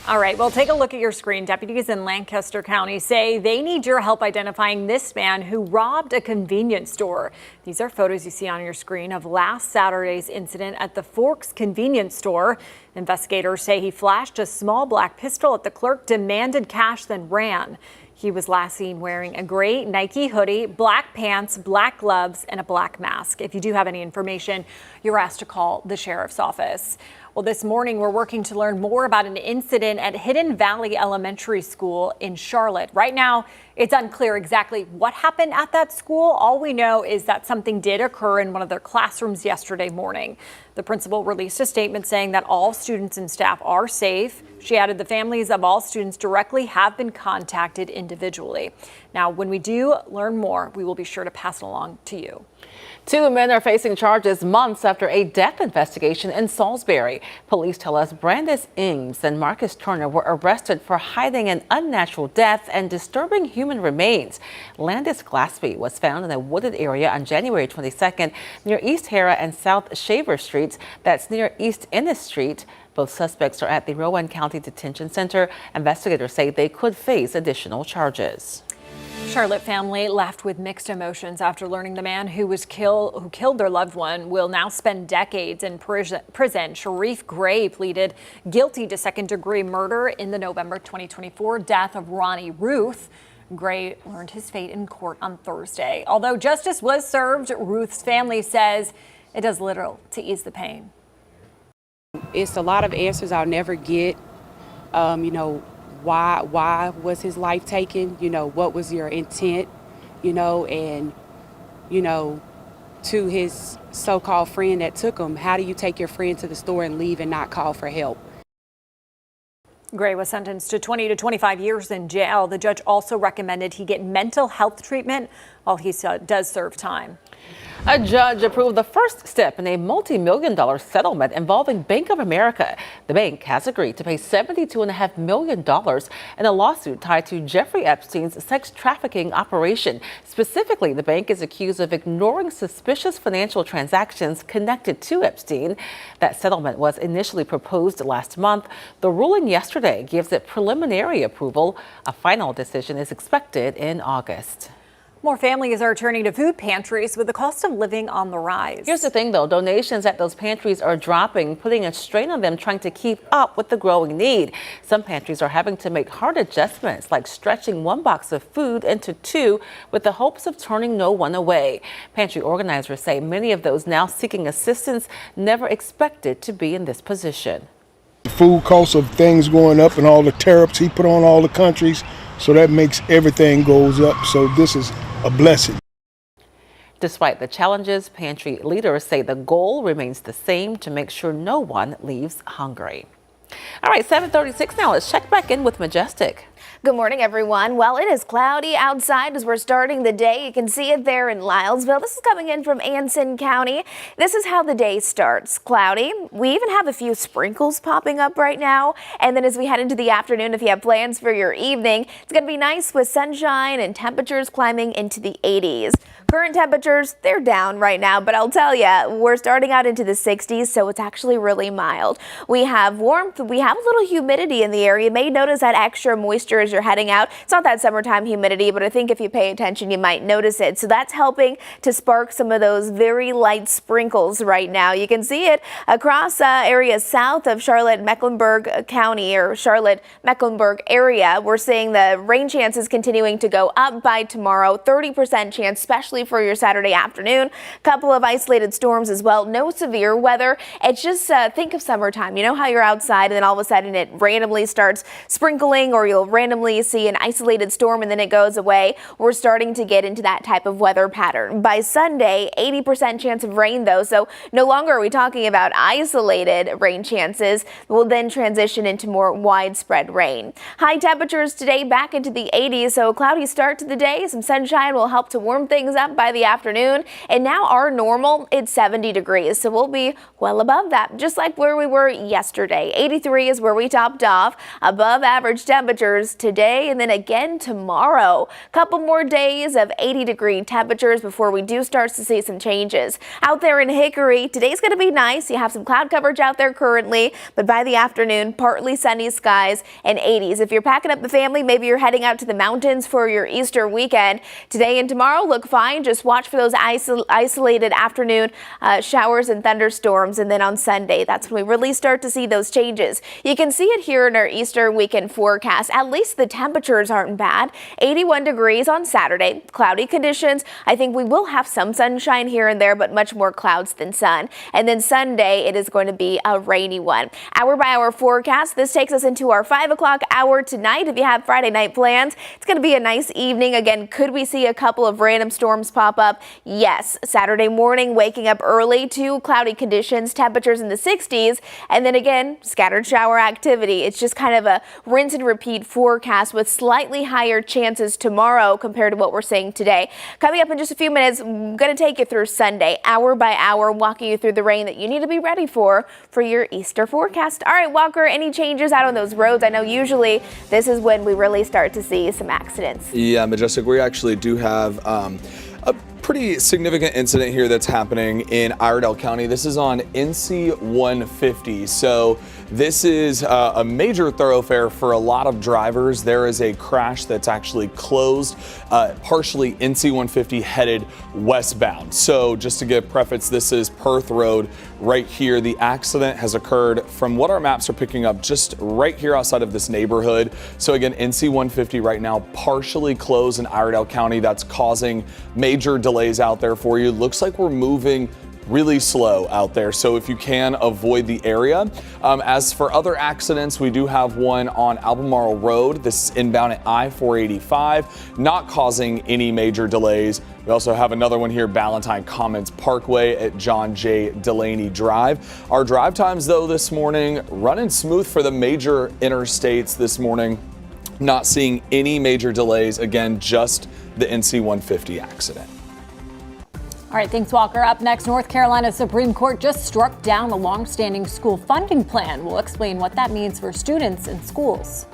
All right, well, take a look at your screen. Deputies in Lancaster County say they need your help identifying this man who robbed a convenience store. These are photos you see on your screen of last Saturday's incident at the Forks convenience store. Investigators say he flashed a small black pistol at the clerk, demanded cash, then ran. He was last seen wearing a gray Nike hoodie, black pants, black gloves, and a black mask. If you do have any information, you're asked to call the sheriff's office. Well, this morning, we're working to learn more about an incident at Hidden Valley Elementary School in Charlotte. Right now, it's unclear exactly what happened at that school. All we know is that something did occur in one of their classrooms yesterday morning. The principal released a statement saying that all students and staff are safe. She added the families of all students directly have been contacted individually. Now, when we do learn more, we will be sure to pass it along to you. 2 men are facing charges months after a death investigation in Salisbury. Police tell us Brandis Ings and Marcus Turner were arrested for hiding an unnatural death and disturbing human remains. Landis Glaspie was found in a wooded area on January 22nd near East Hara and South Shaver Streets. That's near East Ennis Street. Both suspects are at the Rowan County Detention Center. Investigators say they could face additional charges. Charlotte family left with mixed emotions after learning the man who killed their loved one will now spend decades in prison. Sharif Gray pleaded guilty to second-degree murder in the November 2024 death of Ronnie Ruth. Gray learned his fate in court on Thursday. Although justice was served, Ruth's family says it does little to ease the pain. It's a lot of answers I'll never get. Why was his life taken? What was your intent? And to his so-called friend that took him, how do you take your friend to the store and leave and not call for help? Gray was sentenced to 20 to 25 years in jail. The judge also recommended he get mental health treatment while he does serve time. A judge approved the first step in a multi-million-dollar settlement involving Bank of America. The bank has agreed to pay $72.5 million in a lawsuit tied to Jeffrey Epstein's sex trafficking operation. Specifically, the bank is accused of ignoring suspicious financial transactions connected to Epstein. That settlement was initially proposed last month. The ruling yesterday gives it preliminary approval. A final decision is expected in August. More families are turning to food pantries with the cost of living on the rise. Here's the thing, though. Donations at those pantries are dropping, putting a strain on them trying to keep up with the growing need. Some pantries are having to make hard adjustments, like stretching one box of food into two with the hopes of turning no one away. Pantry organizers say many of those now seeking assistance never expected to be in this position. The food costs of things going up and all the tariffs he put on all the countries, so that makes everything goes up. So this is a blessing. Despite the challenges, pantry leaders say the goal remains the same: to make sure no one leaves hungry. All right, 7:36 now. Let's check back in with Majestic. Good morning, everyone. Well, it is cloudy outside as we're starting the day. You can see it there in Lylesville. This is coming in from Anson County. This is how the day starts. Cloudy. We even have a few sprinkles popping up right now. And then as we head into the afternoon, if you have plans for your evening, it's going to be nice with sunshine and temperatures climbing into the 80s. Current temperatures, they're down right now, but I'll tell you, we're starting out into the 60s, so it's actually really mild. We have warmth, we have a little humidity in the area. You may notice that extra moisture as you're heading out. It's not that summertime humidity, but I think if you pay attention, you might notice it. So that's helping to spark some of those very light sprinkles right now. You can see it across areas south of Charlotte, Mecklenburg County, or Charlotte, Mecklenburg area. We're seeing the rain chances continuing to go up by tomorrow, 30% chance, especially for your Saturday afternoon. Couple of isolated storms as well. No severe weather. It's just think of summertime. You know how you're outside and then all of a sudden it randomly starts sprinkling, or you'll randomly see an isolated storm and then it goes away. We're starting to get into that type of weather pattern. By Sunday, 80% chance of rain though, so no longer are we talking about isolated rain chances. We'll then transition into more widespread rain. High temperatures today back into the 80s, so a cloudy start to the day. Some sunshine will help to warm things up by the afternoon, and now our normal, it's 70 degrees, so we'll be well above that, just like where we were yesterday. 83 is where we topped off, above average temperatures today and then again tomorrow. Couple more days of 80-degree temperatures before we do start to see some changes. Out there in Hickory, today's going to be nice. You have some cloud coverage out there currently, but by the afternoon, partly sunny skies and 80s. If you're packing up the family, maybe you're heading out to the mountains for your Easter weekend, today and tomorrow look fine. Just watch for those isolated afternoon showers and thunderstorms, and then on Sunday, that's when we really start to see those changes. You can see it here in our Easter weekend forecast. At least the temperatures aren't bad. 81 degrees on Saturday, cloudy conditions. I think we will have some sunshine here and there, but much more clouds than sun. And then Sunday, it is going to be a rainy one. Hour by hour forecast. This takes us into our 5 o'clock hour tonight. If you have Friday night plans, it's going to be a nice evening. Again, could we see a couple of random storms pop up? Yes. Saturday morning, waking up early to cloudy conditions, temperatures in the 60s, and then again, scattered shower activity. It's just kind of a rinse and repeat forecast with slightly higher chances tomorrow compared to what we're seeing today. Coming up in just a few minutes, I'm going to take you through Sunday, hour by hour, walking you through the rain that you need to be ready for your Easter forecast. All right, Walker, any changes out on those roads? I know usually this is when we really start to see some accidents. Yeah, Majestic, we actually do have a pretty significant incident here that's happening in Iredell County. This is on NC 150. So this is a major thoroughfare for a lot of drivers. There is a crash that's actually closed, partially NC 150 headed westbound. So just to give preface, this is Perth Road right here. The accident has occurred from what our maps are picking up just right here outside of this neighborhood. So again, NC 150 right now partially closed in Iredell County. That's causing major delays out there for you. Looks like we're moving really slow out there, so if you can, avoid the area. As for other accidents, we do have one on Albemarle Road. This is inbound at I-485, not causing any major delays. We also have another one here, Ballantyne Commons Parkway at John J. Delaney Drive. Our drive times, though, this morning, running smooth for the major interstates this morning. Not seeing any major delays. Again, just the NC 150 accident. All right, thanks, Walker. Up next, North Carolina Supreme Court just struck down the long-standing school funding plan. We'll explain what that means for students and schools.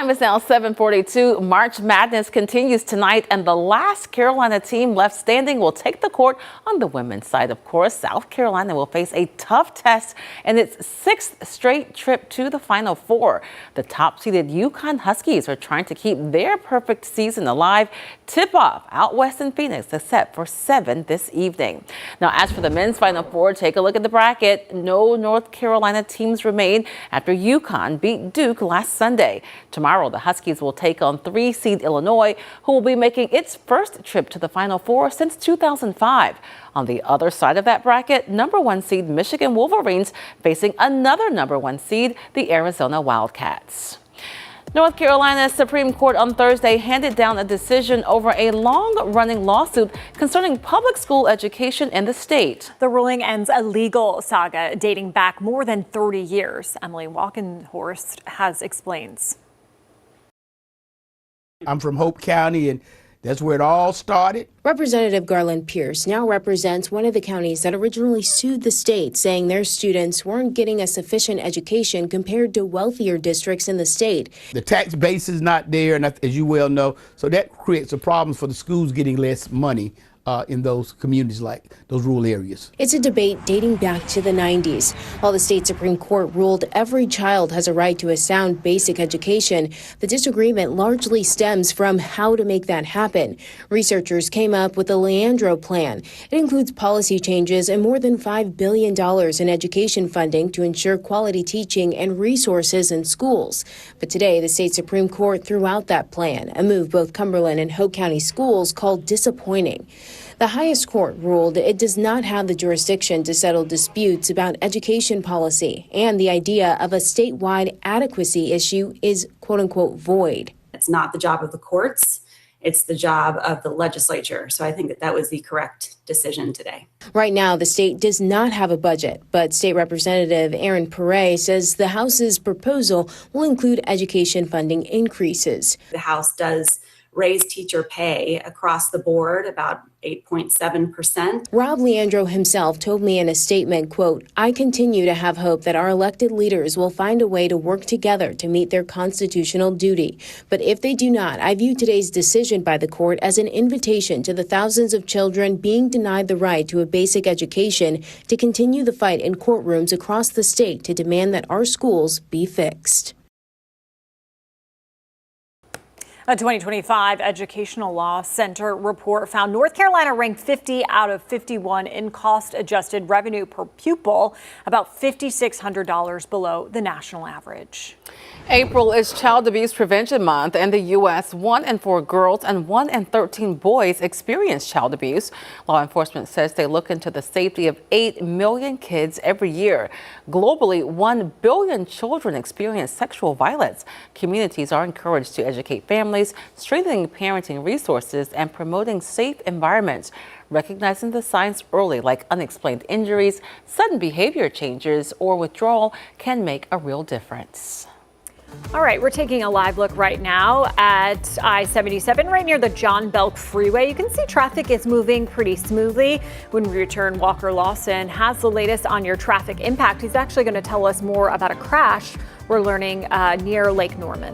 Time is now 7:42. March Madness continues tonight, and the last Carolina team left standing will take the court on the women's side. Of course, South Carolina will face a tough test in its 6th straight trip to the Final Four. The top-seeded UConn Huskies are trying to keep their perfect season alive. Tip-off out west in Phoenix is set for 7 this evening. Now, as for the men's Final Four, take a look at the bracket. No North Carolina teams remain after UConn beat Duke last Sunday. Tomorrow, the Huskies will take on 3-seed Illinois, who will be making its first trip to the Final Four since 2005. On the other side of that bracket, number 1 seed Michigan Wolverines facing another number 1 seed, the Arizona Wildcats. North Carolina's Supreme Court on Thursday handed down a decision over a long-running lawsuit concerning public school education in the state. The ruling ends a legal saga dating back more than 30 years. Emily Walkenhorst explains. I'm from Hope County, and that's where it all started. Representative Garland Pierce now represents one of the counties that originally sued the state, saying their students weren't getting a sufficient education compared to wealthier districts in the state. The tax base is not there, and as you well know, so that creates a problem for the schools getting less money in those communities, like those rural areas. It's a debate dating back to the 90s. While the state Supreme Court ruled every child has a right to a sound basic education, the disagreement largely stems from how to make that happen. Researchers came up with the Leandro Plan. It includes policy changes and more than $5 billion in education funding to ensure quality teaching and resources in schools. But today, the state Supreme Court threw out that plan, a move both Cumberland and Hope County schools called disappointing. The highest court ruled it does not have the jurisdiction to settle disputes about education policy, and the idea of a statewide adequacy issue is quote-unquote void. It's not the job of the courts. It's the job of the legislature. So I think that was the correct decision today. Right now, the state does not have a budget, but State Representative Aaron Perret says the House's proposal will include education funding increases. The House does raise teacher pay across the board about 8.7%. Rob Leandro himself told me in a statement, quote, "I continue to have hope that our elected leaders will find a way to work together to meet their constitutional duty. But if they do not, I view today's decision by the court as an invitation to the thousands of children being denied the right to a basic education to continue the fight in courtrooms across the state to demand that our schools be fixed." A 2025 Educational Law Center report found North Carolina ranked 50 out of 51 in cost-adjusted revenue per pupil, about $5,600 below the national average. April is Child Abuse Prevention Month. In the U.S., 1 in 4 girls and 1 in 13 boys experience child abuse. Law enforcement says they look into the safety of 8 million kids every year. Globally, 1 billion children experience sexual violence. Communities are encouraged to educate families, strengthening parenting resources, and promoting safe environments. Recognizing the signs early, like unexplained injuries, sudden behavior changes, or withdrawal, can make a real difference. All right, we're taking a live look right now at I-77 right near the John Belk Freeway. You can see traffic is moving pretty smoothly. When we return, Walker Lawson has the latest on your traffic impact. He's actually going to tell us more about a crash we're learning near Lake Norman.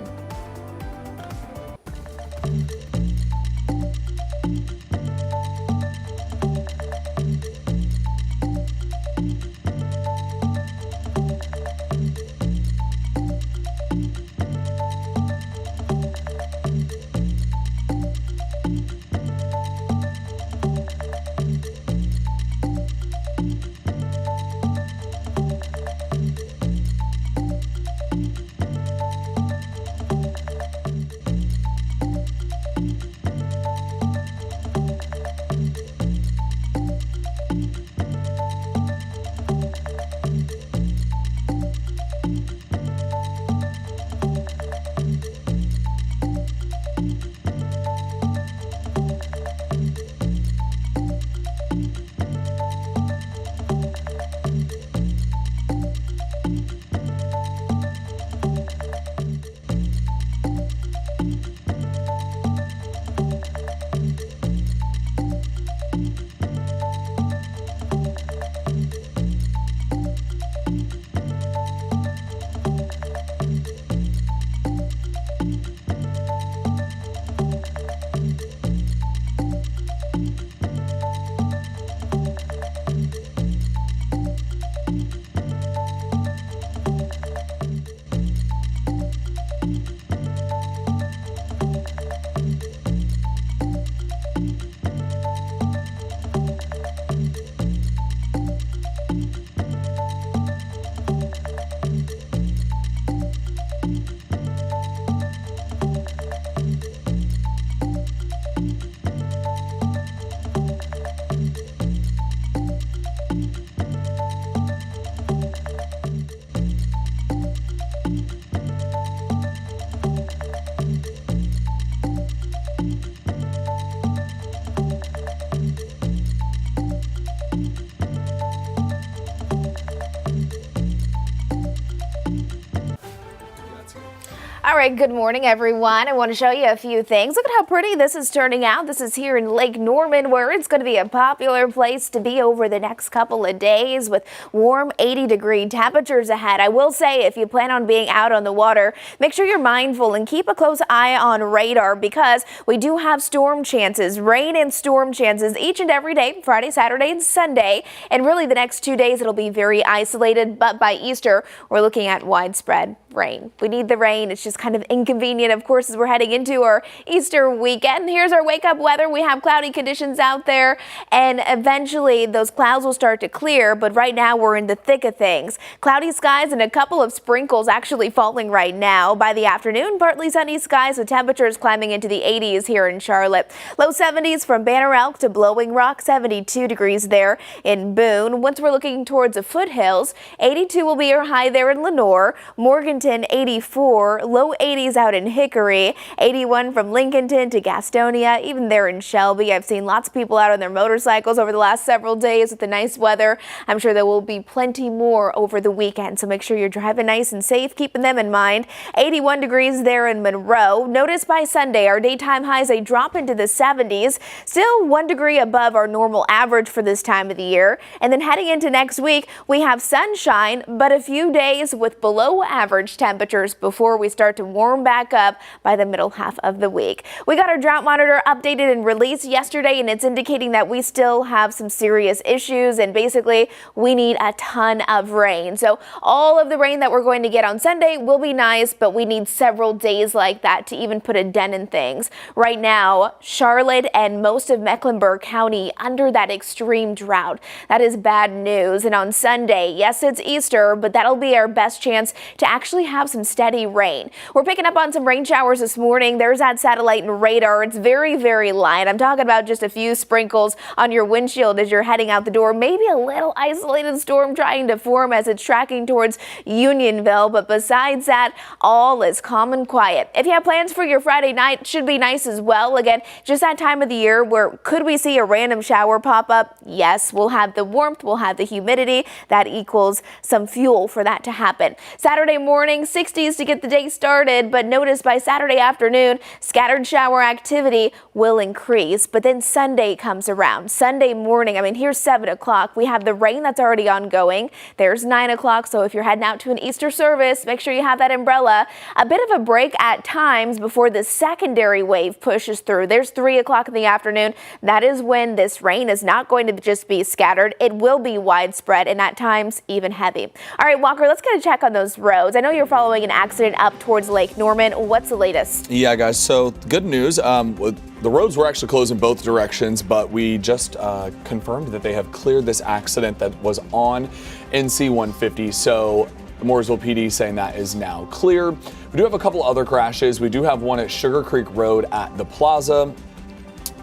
All right, good morning, everyone. I want to show you a few things. Look at how pretty this is turning out. This is here in Lake Norman, where it's going to be a popular place to be over the next couple of days with warm 80-degree temperatures ahead. I will say, if you plan on being out on the water, make sure you're mindful and keep a close eye on radar, because we do have storm chances, rain and storm chances each and every day, Friday, Saturday, and Sunday. And really the next 2 days, it'll be very isolated, but by Easter, we're looking at widespread rain. We need the rain. It's just kind of inconvenient, of course, as we're heading into our Easter weekend. Here's our wake up weather. We have cloudy conditions out there, and eventually those clouds will start to clear, but right now we're in the thick of things. Cloudy skies and a couple of sprinkles actually falling right now. By the afternoon, partly sunny skies with temperatures climbing into the 80s here in Charlotte. Low 70s from Banner Elk to Blowing Rock, 72 degrees there in Boone. Once we're looking towards the foothills, 82 will be your high there in Lenore. Morganton 84, low 80s out in Hickory, 81 from Lincolnton to Gastonia, even there in Shelby. I've seen lots of people out on their motorcycles over the last several days with the nice weather. I'm sure there will be plenty more over the weekend, so make sure you're driving nice and safe, keeping them in mind. 81 degrees there in Monroe. Notice by Sunday, our daytime highs, they drop into the 70s, still 1 degree above our normal average for this time of the year. And then heading into next week, we have sunshine, but a few days with below average temperatures before we start to warm back up by the middle half of the week. We got our drought monitor updated and released yesterday, and it's indicating that we still have some serious issues, and basically we need a ton of rain. So all of the rain that we're going to get on Sunday will be nice, but we need several days like that to even put a dent in things. Right now, Charlotte and most of Mecklenburg County under that extreme drought. That is bad news. And on Sunday, yes, it's Easter, but that'll be our best chance to actually have some steady rain. We're picking up on some rain showers this morning. There's that satellite and radar. It's very, very light. I'm talking about just a few sprinkles on your windshield as you're heading out the door. Maybe a little isolated storm trying to form as it's tracking towards Unionville. But besides that, all is calm and quiet. If you have plans for your Friday night, it should be nice as well. Again, just that time of the year where could we see a random shower pop up? Yes, we'll have the warmth, we'll have the humidity. That equals some fuel for that to happen. Saturday morning, 60s to get the day started, but notice by Saturday afternoon, scattered shower activity will increase. But then Sunday comes around. Sunday morning, here's 7 o'clock. We have the rain that's already ongoing. There's 9 o'clock, so if you're heading out to an Easter service, make sure you have that umbrella. A bit of a break at times before the secondary wave pushes through. There's 3 o'clock in the afternoon. That is when this rain is not going to just be scattered. It will be widespread and at times even heavy. All right, Walker, let's get a check on those roads. I know you're following an accident up towards Lake Norman. What's the latest? Yeah, guys, so good news. The roads were actually closed in both directions, but we just confirmed that they have cleared this accident that was on NC 150. So Mooresville PD saying that is now clear. We do have a couple other crashes. We do have one at Sugar Creek Road at the Plaza.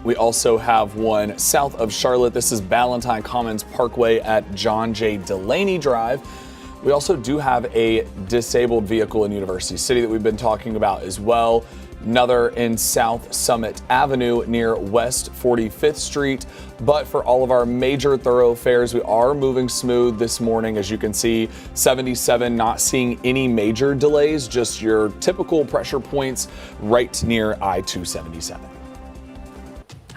We also have one south of Charlotte. This is Ballantyne Commons Parkway at John J. Delaney Drive. We also do have a disabled vehicle in University City that we've been talking about as well. Another in South Summit Avenue near West 45th Street. But for all of our major thoroughfares, we are moving smooth this morning. As you can see, 77 not seeing any major delays, just your typical pressure points right near I-277.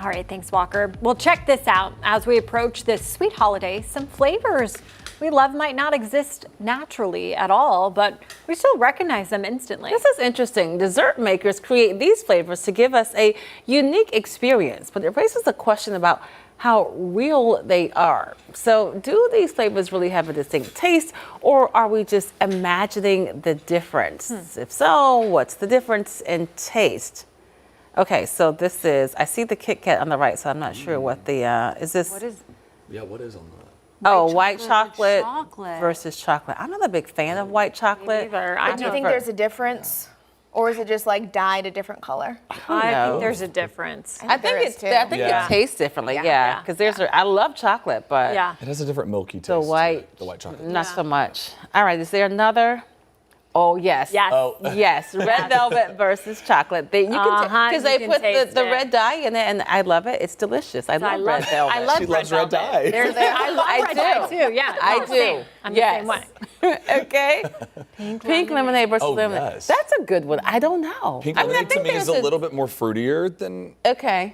All right, thanks, Walker. Well, check this out. As we approach this sweet holiday, some flavors we love might not exist naturally at all, but we still recognize them instantly. This is interesting. Dessert makers create these flavors to give us a unique experience, but it raises a question about how real they are. So do these flavors really have a distinct taste, or are we just imagining the difference? If so, what's the difference in taste? Okay, so this is, I see the Kit Kat on the right, so I'm not sure what the, is this? What is on the white chocolate versus chocolate. I'm not a big fan of white chocolate. But do you think there's a difference? Or is it just like dyed a different color? I think there's a difference. I think it tastes differently, yeah. Because I love chocolate, but it has a different milky taste. The white chocolate. Not so much. All right, is there another? Oh, yes. Yes. Oh. Yes. Red velvet versus chocolate. You can because they put the red dye in it, and I love it. It's delicious. I love red velvet. I love she loves red dye. I love red dye too. Yeah, I do. I'm the same way. Okay. Pink lemonade versus lemonade. Yes. That's a good one. I don't know. Pink I mean, lemonade I think to me is a little bit more fruitier than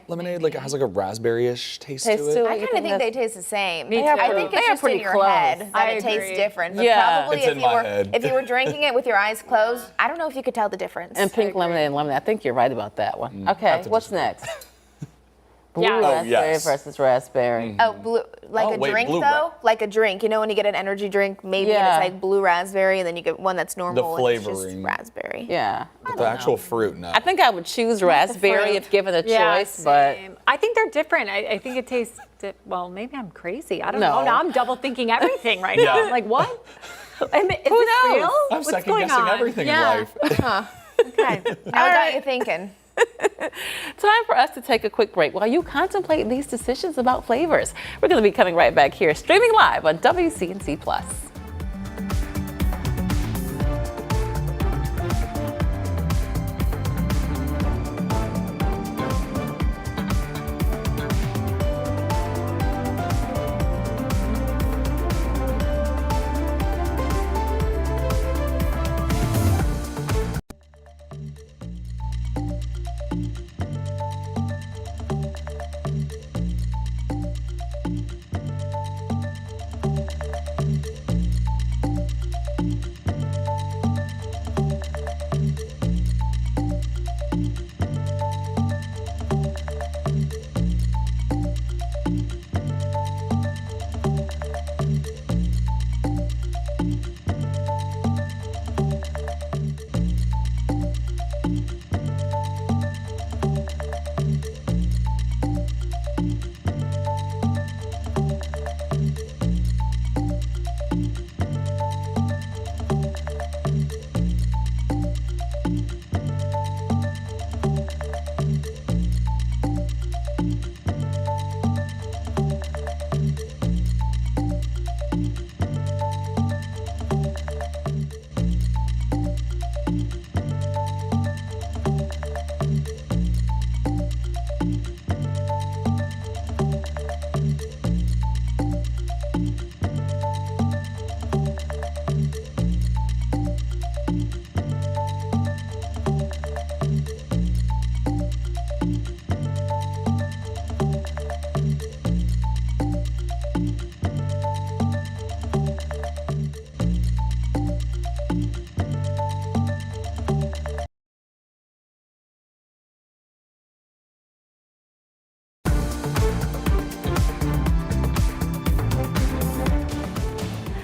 lemonade. Like it has like a raspberry-ish taste to it. I kind of think they taste the same. Me too. I think it's just in your close. head that I it tastes agree. different. But Yeah. probably It's in my head. if you were drinking it with your eyes closed, I don't know if you could tell the difference. And pink lemonade and lemonade. I think you're right about that one. Okay, what's next? Blue raspberry versus raspberry. Oh, blue, like a drink though? Like a drink. You know when you get an energy drink, maybe and it's like blue raspberry, and then you get one that's normal and it's just flavoring. raspberry. Yeah. But the actual fruit, no. I think I would choose raspberry if given a choice, but I think they're different. I think it tastes, well, maybe I'm crazy. I don't No. know. Now I'm double thinking everything right Yeah. now. Like, what? Who knows? Real? I'm What's second going guessing on? everything Yeah. in life. Okay. Now I got you thinking. time for us to take a quick break while you contemplate these decisions about flavors. We're going to be coming right back here, streaming live on WCNC Plus.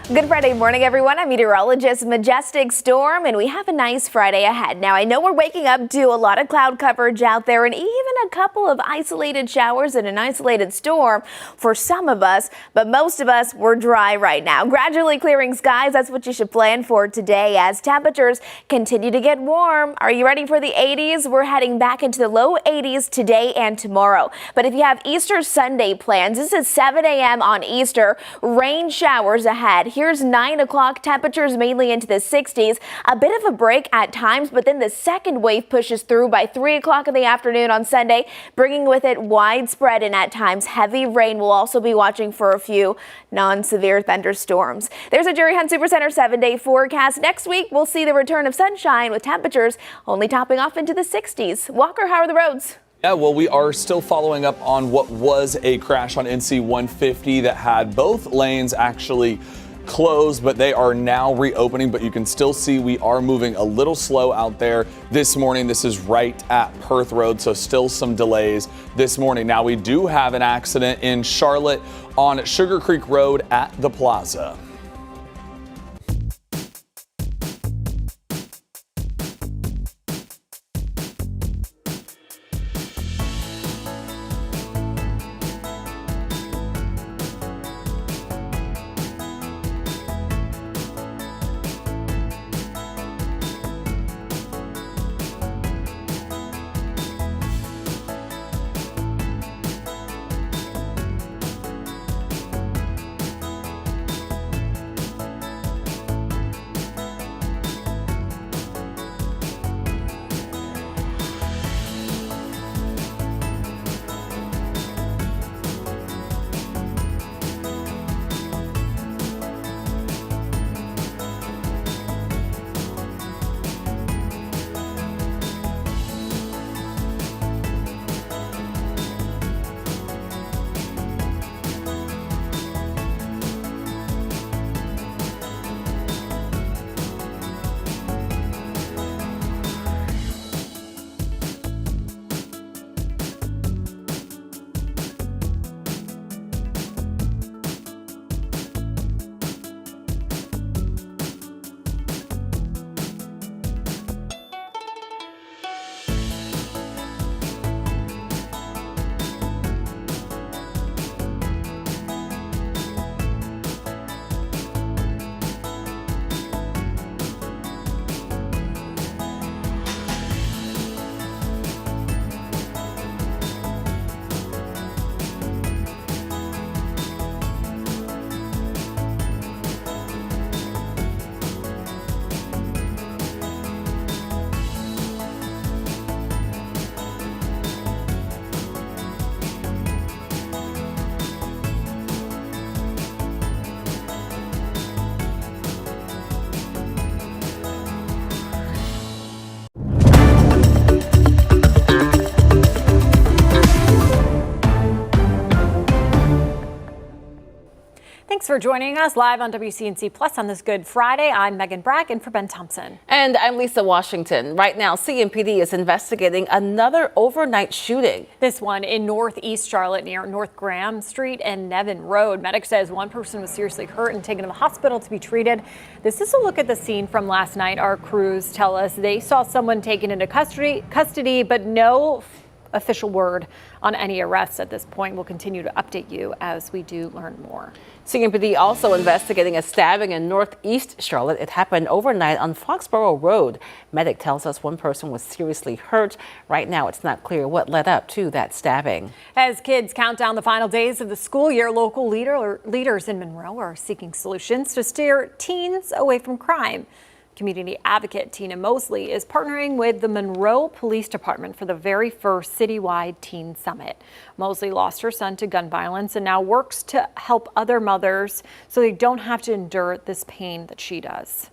Good Friday morning, everyone. I'm meteorologist Majestic Storm, and we have a nice Friday ahead. Now, I know we're waking up to a lot of cloud coverage out there and even a couple of isolated showers and an isolated storm for some of us, but most of us, we're dry right now. Gradually clearing skies, that's what you should plan for today as temperatures continue to get warm. Are you ready for the 80s? We're heading back into the low 80s today and tomorrow. But if you have Easter Sunday plans, this is 7 a.m. on Easter. Rain showers ahead. Here's 9 o'clock, temperatures mainly into the 60s. A bit of a break at times, but then the second wave pushes through by 3 o'clock in the afternoon on Sunday, bringing with it widespread and at times heavy rain. We'll also be watching for a few non-severe thunderstorms. There's a Jerry Hunt Supercenter 7-day forecast. Next week, we'll see the return of sunshine with temperatures only topping off into the 60s. Walker, how are the roads? Yeah, well, we are still following up on what was a crash on NC 150 that had both lanes actually closed, but they are now reopening. But you can still see we are moving a little slow out there this morning. This is right at Perth Road, so still some delays this morning. Now, we do have an accident in Charlotte on Sugar Creek Road at the Plaza. Thanks for joining us live on WCNC Plus on this Good Friday. I'm Megan Bragg in for Ben Thompson. And I'm Lisa Washington. Right now, CMPD is investigating another overnight shooting. This one in northeast Charlotte near North Graham Street and Nevin Road. Medic says one person was seriously hurt and taken to the hospital to be treated. This is a look at the scene from last night. Our crews tell us they saw someone taken into custody, but no official word on any arrests at this point. We'll continue to update you as we do learn more. CMPD also investigating a stabbing in northeast Charlotte. It happened overnight on Foxborough Road. Medic tells us one person was seriously hurt. Right now, it's not clear what led up to that stabbing. As kids count down the final days of the school year, local leaders in Monroe are seeking solutions to steer teens away from crime. Community advocate Tina Mosley is partnering with the Monroe Police Department for the very first citywide teen summit. Mosley lost her son to gun violence and now works to help other mothers so they don't have to endure this pain that she does.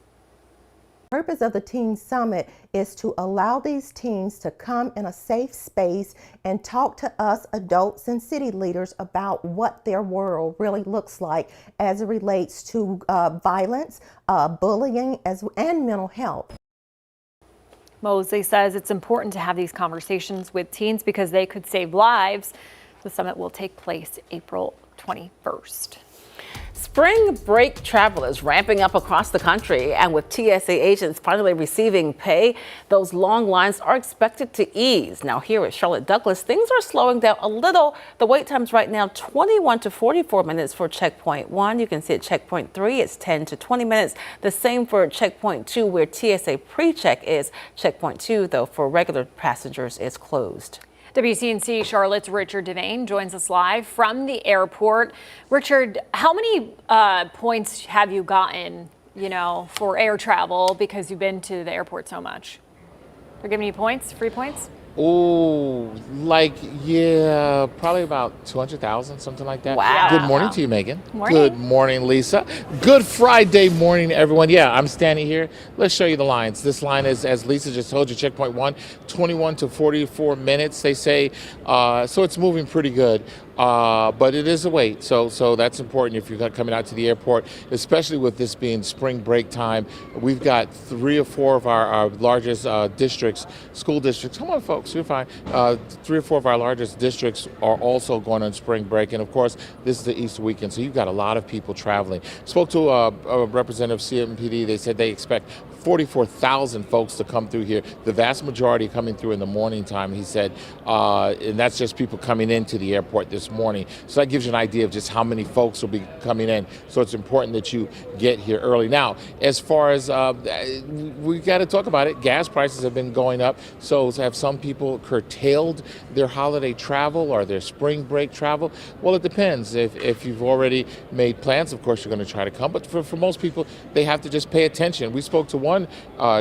The purpose of the Teen Summit is to allow these teens to come in a safe space and talk to us adults and city leaders about what their world really looks like as it relates to violence, bullying, and mental health. Mosley says it's important to have these conversations with teens because they could save lives. The summit will take place April 21st. Spring break travel is ramping up across the country, and with TSA agents finally receiving pay, those long lines are expected to ease. Now here at Charlotte Douglas, things are slowing down a little. The wait times right now 21 to 44 minutes for checkpoint 1. You can see at checkpoint 3 it's 10 to 20 minutes. The same for checkpoint 2 where TSA pre-check is. Checkpoint 2 though for regular passengers is closed. WCNC Charlotte's Richard Devane joins us live from the airport. Richard, how many points have you gotten, for air travel because you've been to the airport so much? They're giving you points, free points? Oh, probably about 200,000, something like that. Wow. Good morning to you, Megan. Morning. Good morning, Lisa. Good Friday morning, everyone. Yeah, I'm standing here. Let's show you the lines. This line is, as Lisa just told you, checkpoint 1, 21 to 44 minutes, they say. So it's moving pretty good. But it is a wait, so that's important if you're coming out to the airport, especially with this being spring break time. We've got 3 or 4 of our largest districts, school districts. Come on, folks, you're fine. 3 or 4 of our largest districts are also going on spring break, and of course, this is the Easter weekend, so you've got a lot of people traveling. Spoke to a representative of CMPD. They said they expect 44,000 folks to come through here. The vast majority coming through in the morning time, he said, and that's just people coming into the airport this morning. So that gives you an idea of just how many folks will be coming in. So it's important that you get here early. Now, as far as we got to talk about it, gas prices have been going up. So have some people curtailed their holiday travel or their spring break travel? Well, it depends. If you've already made plans, of course, you're going to try to come. But for most people, they have to just pay attention. We spoke to one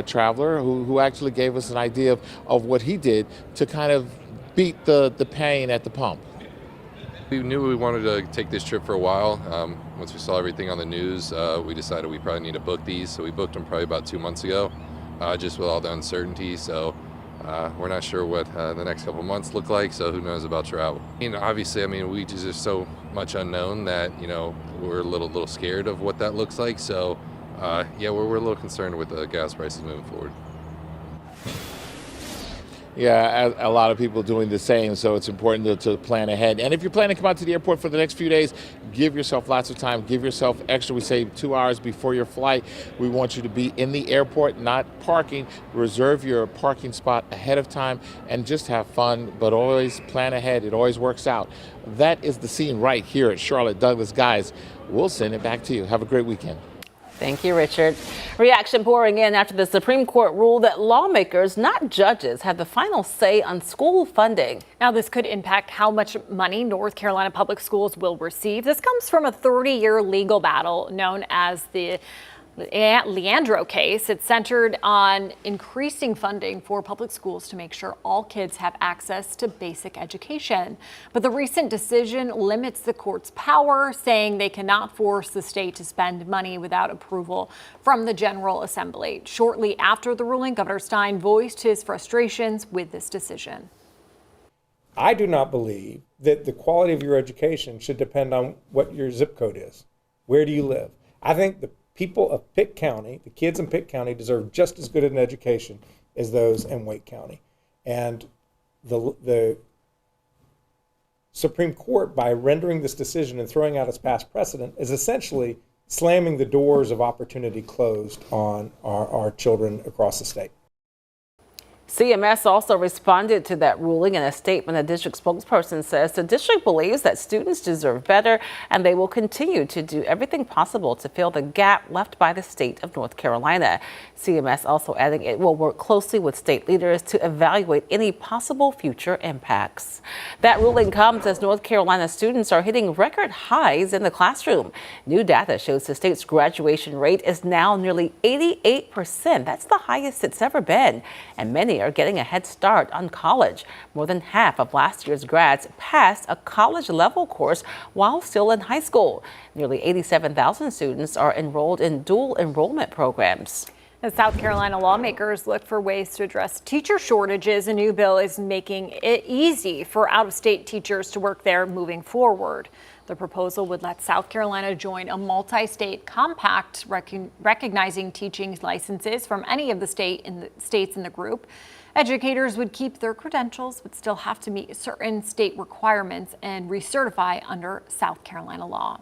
traveler who actually gave us an idea of what he did to kind of beat the pain at the pump. We knew we wanted to take this trip for a while. Once we saw everything on the news, we decided we probably need to book these. So we booked them probably about 2 months ago, just with all the uncertainty. So we're not sure what the next couple months look like. So who knows about travel? Obviously, we just there's so much unknown that we're a little scared of what that looks like. So we're a little concerned with the gas prices moving forward. Yeah, a lot of people doing the same, so it's important to plan ahead. And if you're planning to come out to the airport for the next few days, give yourself lots of time. Give yourself extra. We say 2 hours before your flight. We want you to be in the airport, not parking. Reserve your parking spot ahead of time and just have fun, but always plan ahead. It always works out. That is the scene right here at Charlotte Douglas. Guys, we'll send it back to you. Have a great weekend. Thank you, Richard. Reaction pouring in after the Supreme Court ruled that lawmakers, not judges, have the final say on school funding. Now, this could impact how much money North Carolina public schools will receive. This comes from a 30-year legal battle known as the Leandro case. It's centered on increasing funding for public schools to make sure all kids have access to basic education. But the recent decision limits the court's power, saying they cannot force the state to spend money without approval from the General Assembly. Shortly after the ruling, Governor Stein voiced his frustrations with this decision. I do not believe that the quality of your education should depend on what your zip code is, Where do you live? I think the people of Pitt County, the kids in Pitt County, deserve just as good an education as those in Wake County. And the Supreme Court, by rendering this decision and throwing out its past precedent, is essentially slamming the doors of opportunity closed on our children across the state. CMS also responded to that ruling in a statement. A district spokesperson says the district believes that students deserve better and they will continue to do everything possible to fill the gap left by the state of North Carolina. CMS also adding it will work closely with state leaders to evaluate any possible future impacts. That ruling comes as North Carolina students are hitting record highs in the classroom. New data shows the state's graduation rate is now nearly 88%. That's the highest it's ever been, and many are getting a head start on college. More than half of last year's grads passed a college level course while still in high school. Nearly 87,000 students are enrolled in dual enrollment programs. The South Carolina lawmakers look for ways to address teacher shortages. A new bill is making it easy for out-of-state teachers to work there moving forward. The proposal would let South Carolina join a multi-state compact recognizing teaching licenses from any of the states in the group. Educators would keep their credentials but still have to meet certain state requirements and recertify under South Carolina law.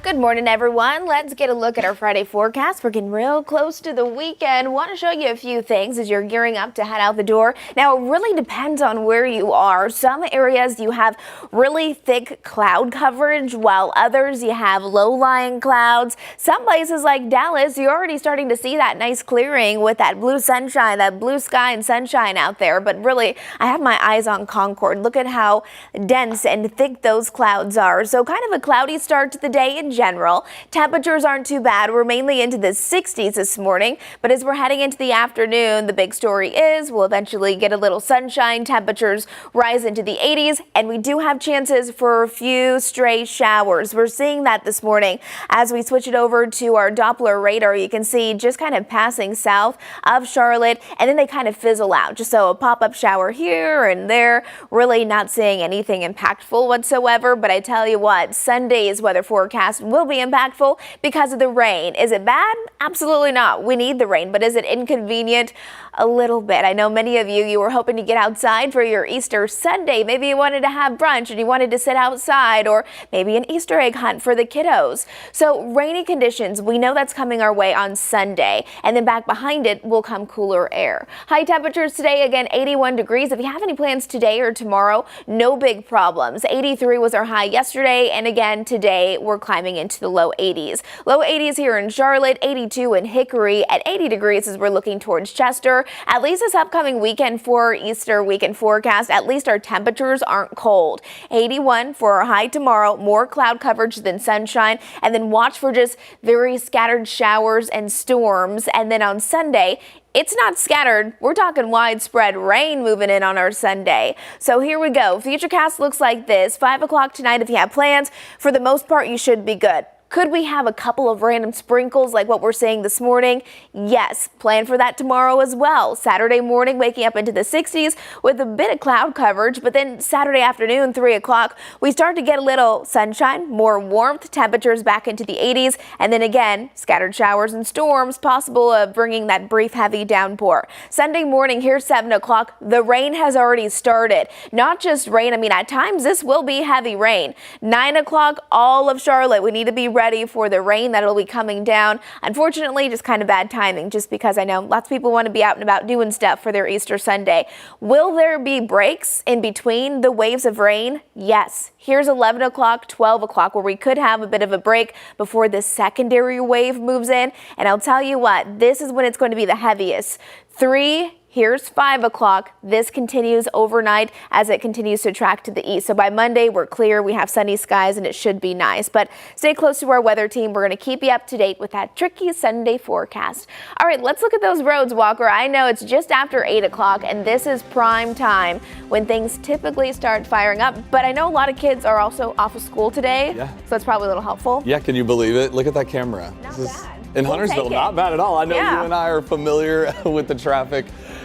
Good morning, everyone. Let's get a look at our Friday forecast. We're getting real close to the weekend. Want to show you a few things as you're gearing up to head out the door. Now, it really depends on where you are. Some areas you have really thick cloud coverage, while others you have low-lying clouds. Some places like Dallas, you're already starting to see that nice clearing with that blue sunshine, that blue sky and sunshine out there. But really, I have my eyes on Concord. Look at how dense and thick those clouds are. So kind of a cloudy start to the day in general. Temperatures aren't too bad. We're mainly into the 60s this morning, but as we're heading into the afternoon, the big story is we'll eventually get a little sunshine. Temperatures rise into the 80s, and we do have chances for a few stray showers. We're seeing that this morning. As we switch it over to our Doppler radar, you can see just kind of passing south of Charlotte, and then they kind of fizzle out. Just so a pop-up shower here and there, really not seeing anything impactful whatsoever. But I tell you what, Sunday's weather forecast will be impactful because of the rain. Is it bad? Absolutely not. We need the rain, but is it inconvenient? A little bit. I know many of you were hoping to get outside for your Easter Sunday. Maybe you wanted to have brunch and you wanted to sit outside, or maybe an Easter egg hunt for the kiddos. So rainy conditions, we know that's coming our way on Sunday, and then back behind it will come cooler air. High temperatures today, again 81 degrees. If you have any plans today or tomorrow, no big problems. 83 was our high yesterday, and again today we're climbing into the low 80s. Low 80s here in Charlotte, 82 in Hickory, at 80 degrees as we're looking towards Chester. At least this upcoming weekend for Easter weekend forecast, at least our temperatures aren't cold. 81 for our high tomorrow, more cloud coverage than sunshine, and then watch for just very scattered showers and storms. And then on Sunday, it's not scattered. We're talking widespread rain moving in on our Sunday. So here we go. Futurecast looks like this. 5 o'clock tonight if you have plans. For the most part, you should be good. Could we have a couple of random sprinkles like what we're seeing this morning? Yes, plan for that tomorrow as well. Saturday morning, waking up into the 60s with a bit of cloud coverage, but then Saturday afternoon, 3 o'clock, we start to get a little sunshine, more warmth, temperatures back into the 80s, and then again, scattered showers and storms, possible of bringing that brief heavy downpour. Sunday morning, here's 7 o'clock, the rain has already started. Not just rain, I mean, at times this will be heavy rain. 9 o'clock, all of Charlotte, we need to be ready for the rain that'll be coming down. Unfortunately, just kind of bad timing, just because I know lots of people want to be out and about doing stuff for their Easter Sunday. Will there be breaks in between the waves of rain? Yes. Here's 11 o'clock, 12 o'clock, where we could have a bit of a break before the secondary wave moves in. And I'll tell you what, this is when it's going to be the heaviest. 3, here's 5 o'clock. This continues overnight as it continues to track to the east. So by Monday, we're clear. We have sunny skies and it should be nice. But stay close to our weather team. We're going to keep you up to date with that tricky Sunday forecast. All right, let's look at those roads, Walker. I know it's just after 8 o'clock and this is prime time when things typically start firing up. But I know a lot of kids are also off of school today. Yeah. So that's probably a little helpful. Yeah, can you believe it? Look at that camera. Not bad. In Huntersville, not bad at all. I know you and I are familiar with the traffic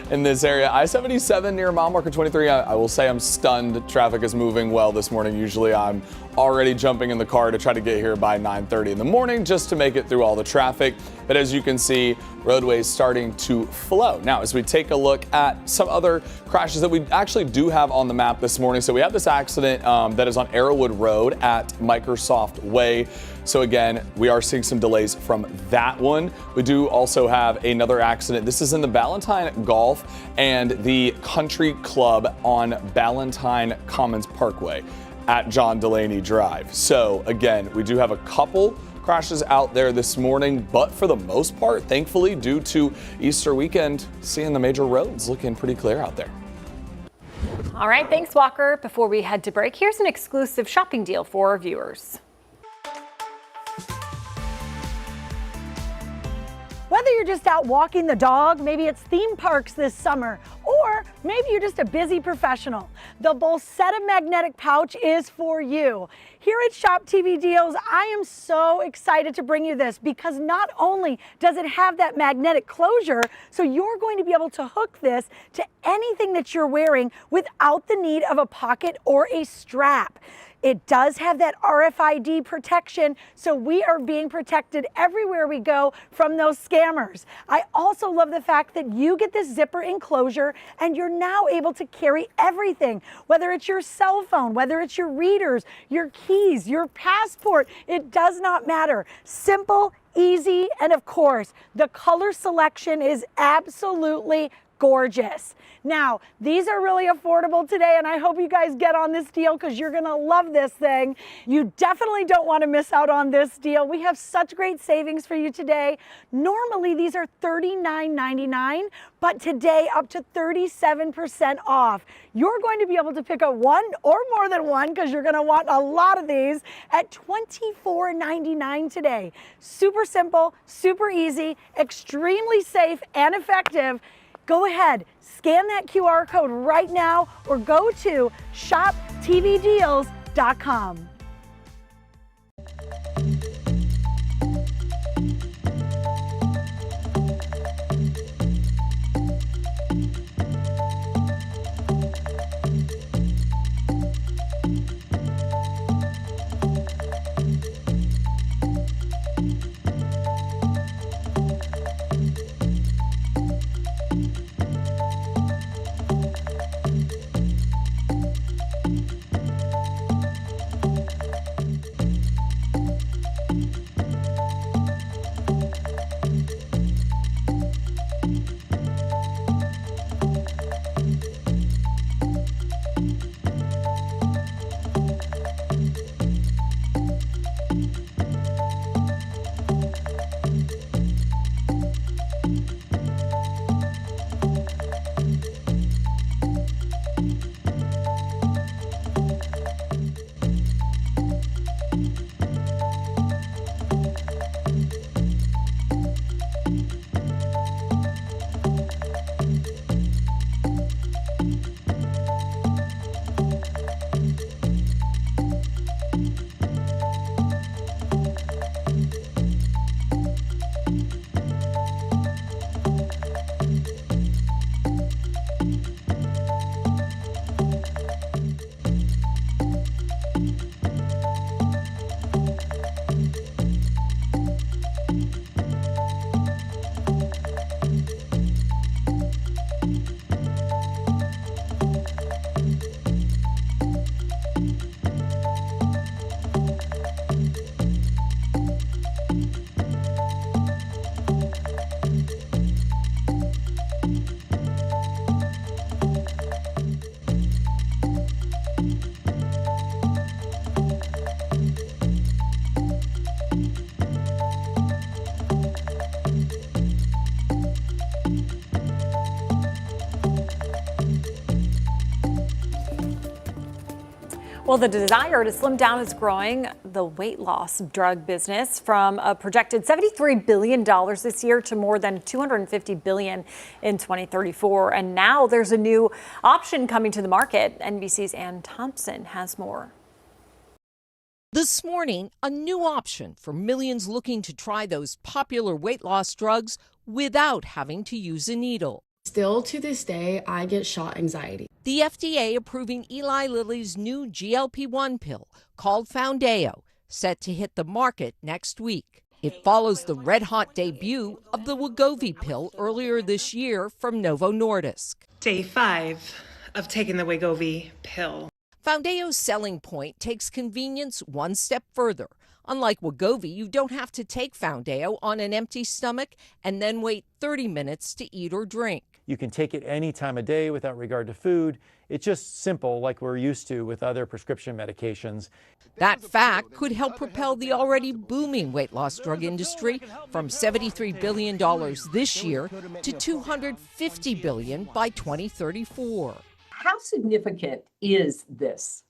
in this area. I-77 near mile marker 23. I will say I'm stunned. Traffic is moving well this morning. Usually I'm already jumping in the car to try to get here by 9:30 in the morning just to make it through all the traffic. But as you can see, roadways starting to flow. Now, as we take a look at some other crashes that we actually do have on the map this morning. So we have this accident that is on Arrowwood Road at Microsoft Way. So again, we are seeing some delays from that one. We do also have another accident. This is in the Ballantine Golf and the Country Club on Ballantine Commons Parkway at John Delaney Drive. So again, we do have a couple crashes out there this morning, but for the most part, thankfully, due to Easter weekend, seeing the major roads looking pretty clear out there. All right, thanks, Walker. Before we head to break, here's an exclusive shopping deal for our viewers. Whether you're just out walking the dog, maybe it's theme parks this summer, or maybe you're just a busy professional, the Bolsetta magnetic pouch is for you. Here at Shop TV Deals, I am so excited to bring you this because not only does it have that magnetic closure, so you're going to be able to hook this to anything that you're wearing without the need of a pocket or a strap. It does have that RFID protection, so we are being protected everywhere we go from those scammers. I also love the fact that you get this zipper enclosure and you're now able to carry everything, whether it's your cell phone, whether it's your readers, your keys, your passport, it does not matter. Simple, easy, and of course, the color selection is absolutely gorgeous. Now, these are really affordable today, and I hope you guys get on this deal because you're gonna love this thing. You definitely don't want to miss out on this deal. We have such great savings for you today. Normally, these are $39.99, but today up to 37% off. You're going to be able to pick up one or more than one because you're gonna want a lot of these at $24.99 today. Super simple, super easy, extremely safe and effective. Go ahead, scan that QR code right now or go to shoptvdeals.com. Well, the desire to slim down is growing. The weight loss drug business from a projected $73 billion this year to more than $250 billion in 2034. And now there's a new option coming to the market. NBC's Ann Thompson has more. This morning, a new option for millions looking to try those popular weight loss drugs without having to use a needle. Still to this day, I get shot anxiety. The FDA approving Eli Lilly's new GLP-1 pill called Foundeo, set to hit the market next week. It follows the red-hot debut of the Wegovy pill earlier this year from Novo Nordisk. Day 5 of taking the Wegovy pill. Foundeo's selling point takes convenience one step further. Unlike Wegovy, you don't have to take Foundeo on an empty stomach and then wait 30 minutes to eat or drink. You can take it any time of day without regard to food. It's just simple, like we're used to with other prescription medications. That fact could help propel the already booming weight loss drug industry from $73 billion this year to $250 billion by 2034. How significant is this?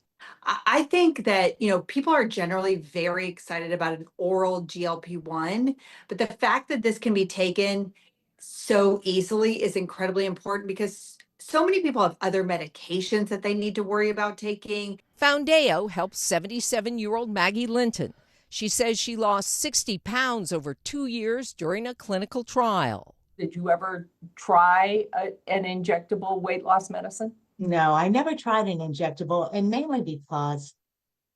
I think that, people are generally very excited about an oral GLP-1, but the fact that this can be taken so easily is incredibly important because so many people have other medications that they need to worry about taking. Foundeo helps 77-year-old Maggie Linton. She says she lost 60 pounds over 2 years during a clinical trial. Did you ever try an injectable weight loss medicine? No, I never tried an injectable, and mainly because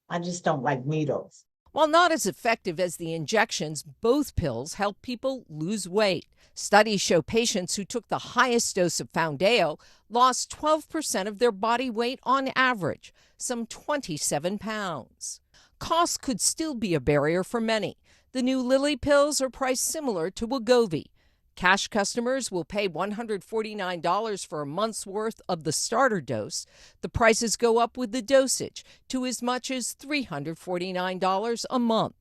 I just don't like needles. While not as effective as the injections, both pills help people lose weight. Studies show patients who took the highest dose of Foundeo lost 12% of their body weight on average, some 27 pounds. Cost could still be a barrier for many. The new Lilly pills are priced similar to Wegovy. Cash customers will pay $149 for a month's worth of the starter dose. The prices go up with the dosage to as much as $349 a month.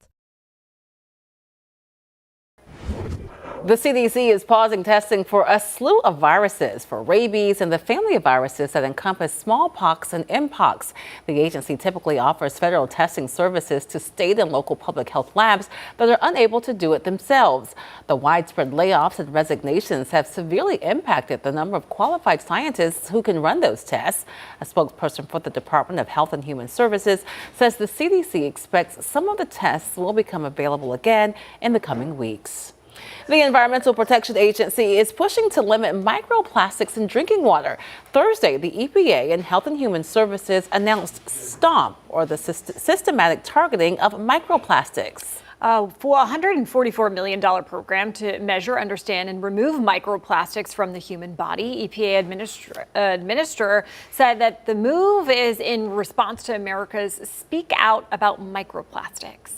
The CDC is pausing testing for a slew of viruses, for rabies and the family of viruses that encompass smallpox and mpox. The agency typically offers federal testing services to state and local public health labs, but are unable to do it themselves. The widespread layoffs and resignations have severely impacted the number of qualified scientists who can run those tests. A spokesperson for the Department of Health and Human Services says the CDC expects some of the tests will become available again in the coming weeks. The Environmental Protection Agency is pushing to limit microplastics in drinking water. Thursday, the EPA and Health and Human Services announced STOMP, or the systematic targeting of microplastics. For a $144 million program to measure, understand, and remove microplastics from the human body, EPA administrator said that the move is in response to America's Speak Out About Microplastics.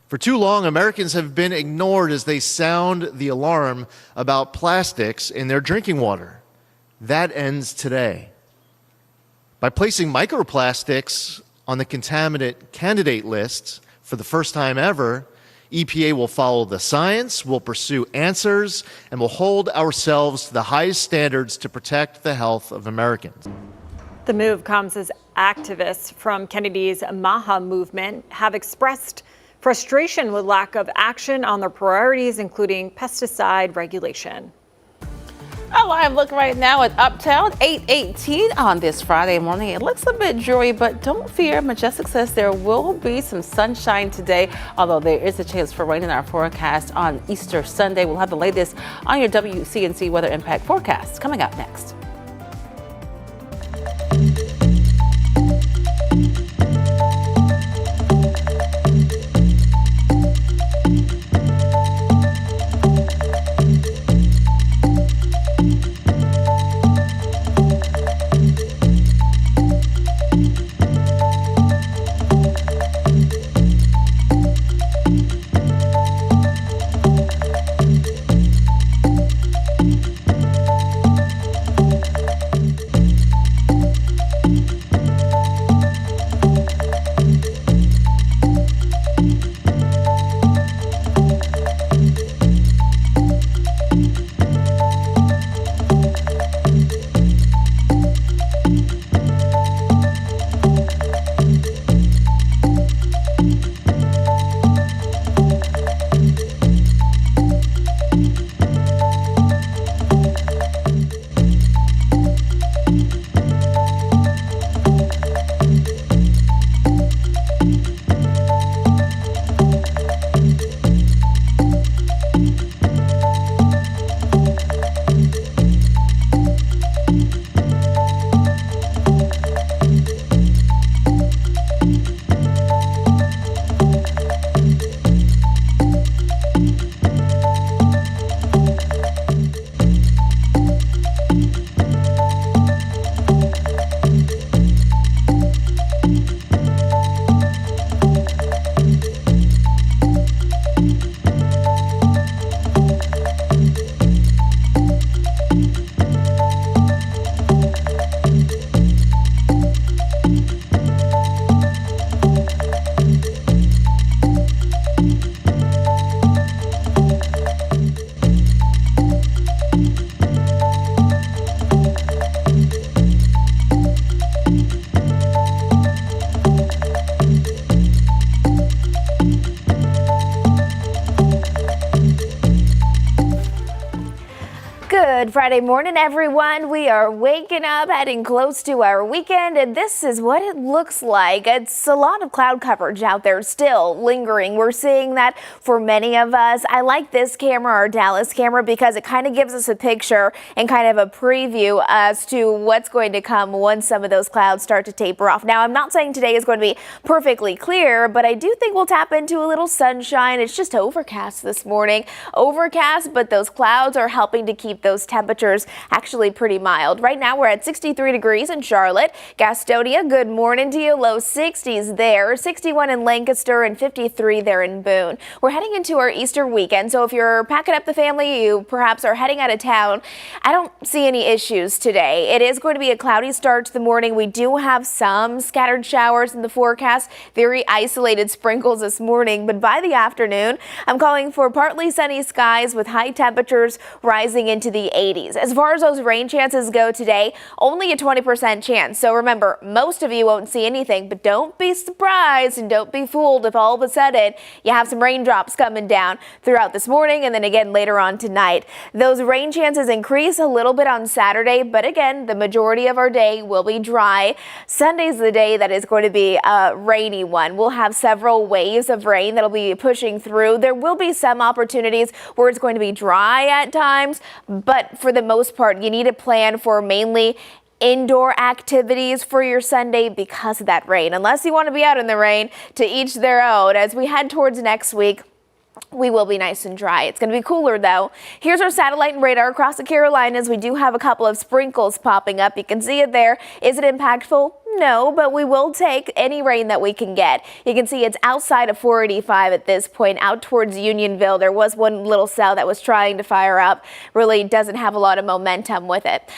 For too long, Americans have been ignored as they sound the alarm about plastics in their drinking water. That ends today. By placing microplastics on the contaminant candidate list for the first time ever, EPA will follow the science, will pursue answers, and will hold ourselves to the highest standards to protect the health of Americans. The move comes as activists from Kennedy's MAHA movement have expressed frustration with lack of action on their priorities, including pesticide regulation. A live look right now at Uptown, 8:18 on this Friday morning. It looks a bit dreary, but don't fear. Majestic says there will be some sunshine today, although there is a chance for rain in our forecast on Easter Sunday. We'll have the latest on your WCNC weather impact forecast coming up next. Good Friday morning, everyone. We are waking up, heading close to our weekend, and this is what it looks like. It's a lot of cloud coverage out there still lingering. We're seeing that for many of us. I like this camera, our Dallas camera, because it kind of gives us a picture and kind of a preview as to what's going to come once some of those clouds start to taper off. Now, I'm not saying today is going to be perfectly clear, but I do think we'll tap into a little sunshine. It's just overcast this morning. Overcast, but those clouds are helping to keep those temperatures actually pretty mild. Right now we're at 63 degrees in Charlotte. Gastonia, good morning to you. Low 60s there, 61 in Lancaster and 53 there in Boone. We're heading into our Easter weekend, so if you're packing up the family, you perhaps are heading out of town, I don't see any issues today. It is going to be a cloudy start to the morning. We do have some scattered showers in the forecast, very isolated sprinkles this morning, but by the afternoon, I'm calling for partly sunny skies with high temperatures rising into the 80s. As far as those rain chances go today, only a 20% chance. So remember, most of you won't see anything, but don't be surprised and don't be fooled if all of a sudden you have some raindrops coming down throughout this morning and then again later on tonight. Those rain chances increase a little bit on Saturday, but again, the majority of our day will be dry. Sunday's the day that is going to be a rainy one. We'll have several waves of rain that'll be pushing through. There will be some opportunities where it's going to be dry at times, but for the most part, you need to plan for mainly indoor activities for your Sunday because of that rain. Unless you want to be out in the rain, to each their own. As we head towards next week, we will be nice and dry. It's going to be cooler though. Here's our satellite and radar across the Carolinas. We do have a couple of sprinkles popping up. You can see it there. Is it impactful? No, but we will take any rain that we can get. You can see it's outside of 485 at this point, out towards Unionville. There was one little cell that was trying to fire up. Really doesn't have a lot of momentum with it.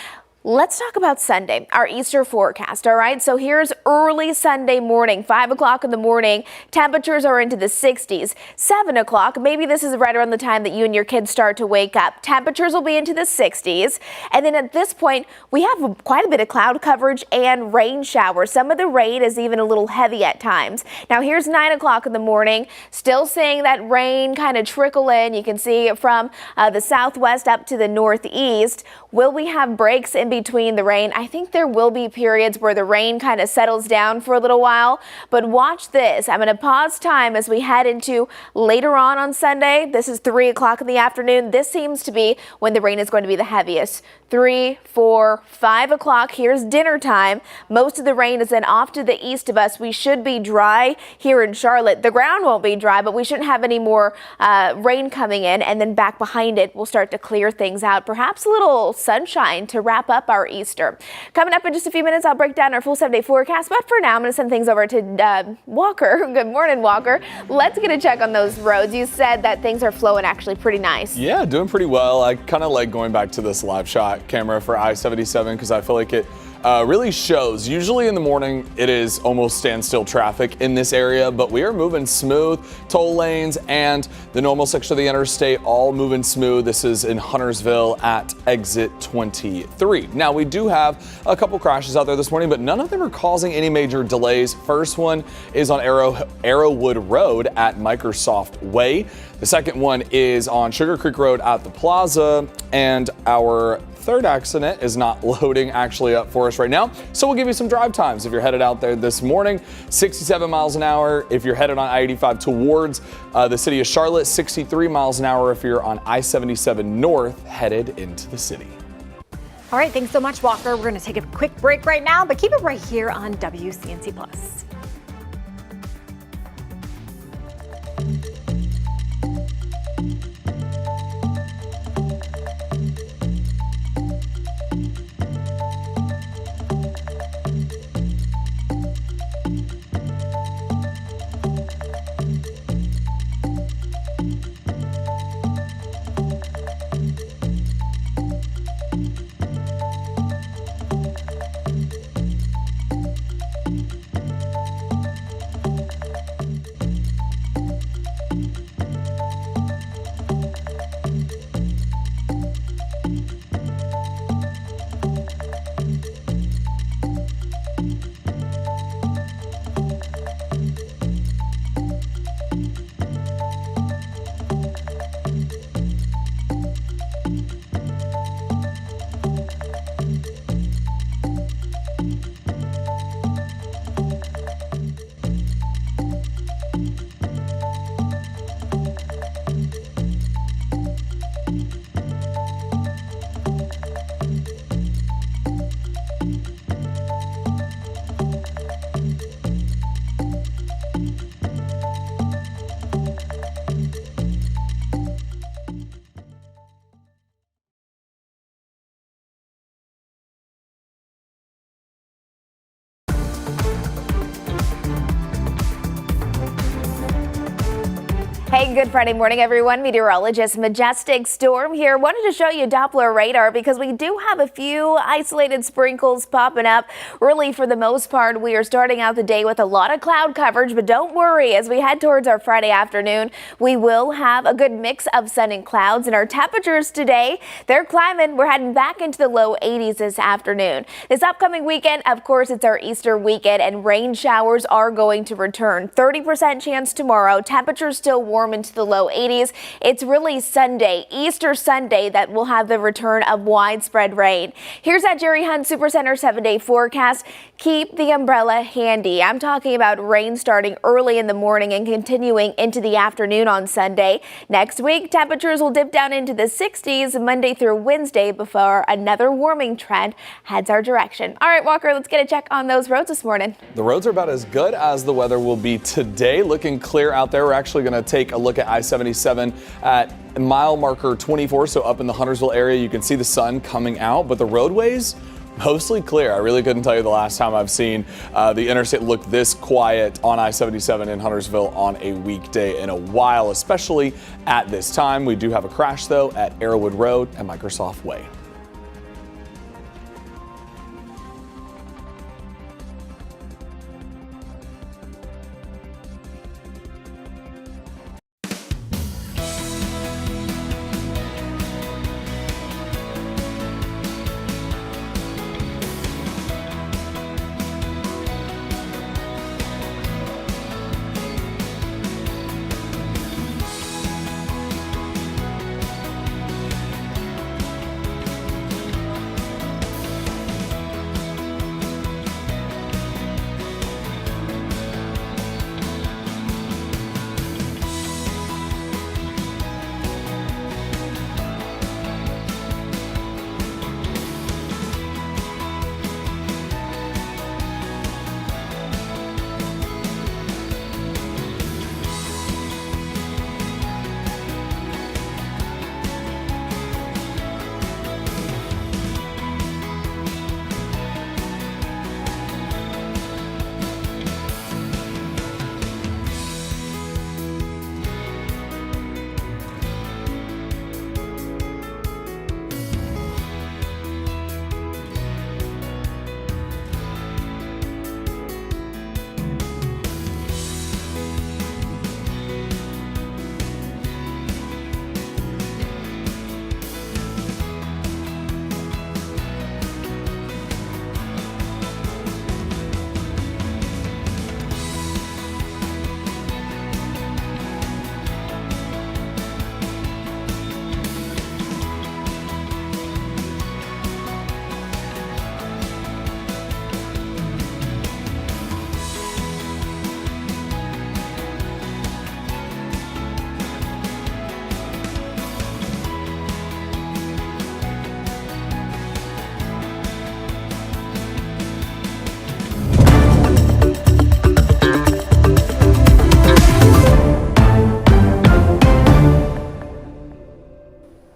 Let's talk about Sunday, our Easter forecast, all right? So here's early Sunday morning, 5 o'clock in the morning. Temperatures are into the 60s. 7 o'clock, maybe this is right around the time that you and your kids start to wake up. Temperatures will be into the 60s. And then at this point, we have quite a bit of cloud coverage and rain showers. Some of the rain is even a little heavy at times. Now here's 9 o'clock in the morning, still seeing that rain kind of trickle in. You can see it from the southwest up to the northeast. Will we have breaks in between the rain? I think there will be periods where the rain kind of settles down for a little while, but watch this. I'm going to pause time as we head into later on Sunday. This is 3 o'clock in the afternoon. This seems to be when the rain is going to be the heaviest. 3, 4, 5 o'clock. Here's dinner time. Most of the rain is then off to the east of us. We should be dry here in Charlotte. The ground won't be dry, but we shouldn't have any more rain coming in, and then back behind it, we'll start to clear things out. Perhaps a little sunshine to wrap up our Easter. Coming up in just a few minutes, I'll break down our full 7-day forecast, but for now, I'm going to send things over to Walker. Good morning, Walker. Let's get a check on those roads. You said that things are flowing actually pretty nice. Yeah, doing pretty well. I kind of like going back to this live shot camera for I-77 because I feel like it really shows. Usually in the morning, it is almost standstill traffic in this area, but we are moving smooth. Toll lanes and the normal section of the interstate all moving smooth. This is in Huntersville at exit 23. Now, we do have a couple crashes out there this morning, but none of them are causing any major delays. First one is on Arrowwood Road at Microsoft Way. The second one is on Sugar Creek Road at the Plaza, and our third accident is not loading actually up for us right now. So we'll give you some drive times if you're headed out there this morning. 67 miles an hour if you're headed on I-85 towards the city of Charlotte. 63 miles an hour if you're on I-77 north headed into the city. All right, thanks so much, Walker. We're going to take a quick break right now, but keep it right here on WCNC Plus. Hey, good Friday morning, everyone. Meteorologist Majestic Storm here. Wanted to show you Doppler radar because we do have a few isolated sprinkles popping up. Really, for the most part, we are starting out the day with a lot of cloud coverage, but don't worry, as we head towards our Friday afternoon, we will have a good mix of sun and clouds. And our temperatures today, they're climbing. We're heading back into the low 80s this afternoon. This upcoming weekend, of course, it's our Easter weekend, and rain showers are going to return. 30% chance tomorrow. Temperatures still warm into the low 80s. It's really Sunday, Easter Sunday, that will have the return of widespread rain. Here's that Jerry Hunt Supercenter 7-day forecast. Keep the umbrella handy. I'm talking about rain starting early in the morning and continuing into the afternoon on Sunday. Next week, temperatures will dip down into the 60s Monday through Wednesday before another warming trend heads our direction. All right, Walker, let's get a check on those roads this morning. The roads are about as good as the weather will be today. Looking clear out there. We're actually going to take a look at I-77 at mile marker 24. So up in the Huntersville area, you can see the sun coming out, but the roadways mostly clear. I really couldn't tell you the last time I've seen the interstate look this quiet on I-77 in Huntersville on a weekday in a while, especially at this time. We do have a crash though at Arrowwood Road and Microsoft Way.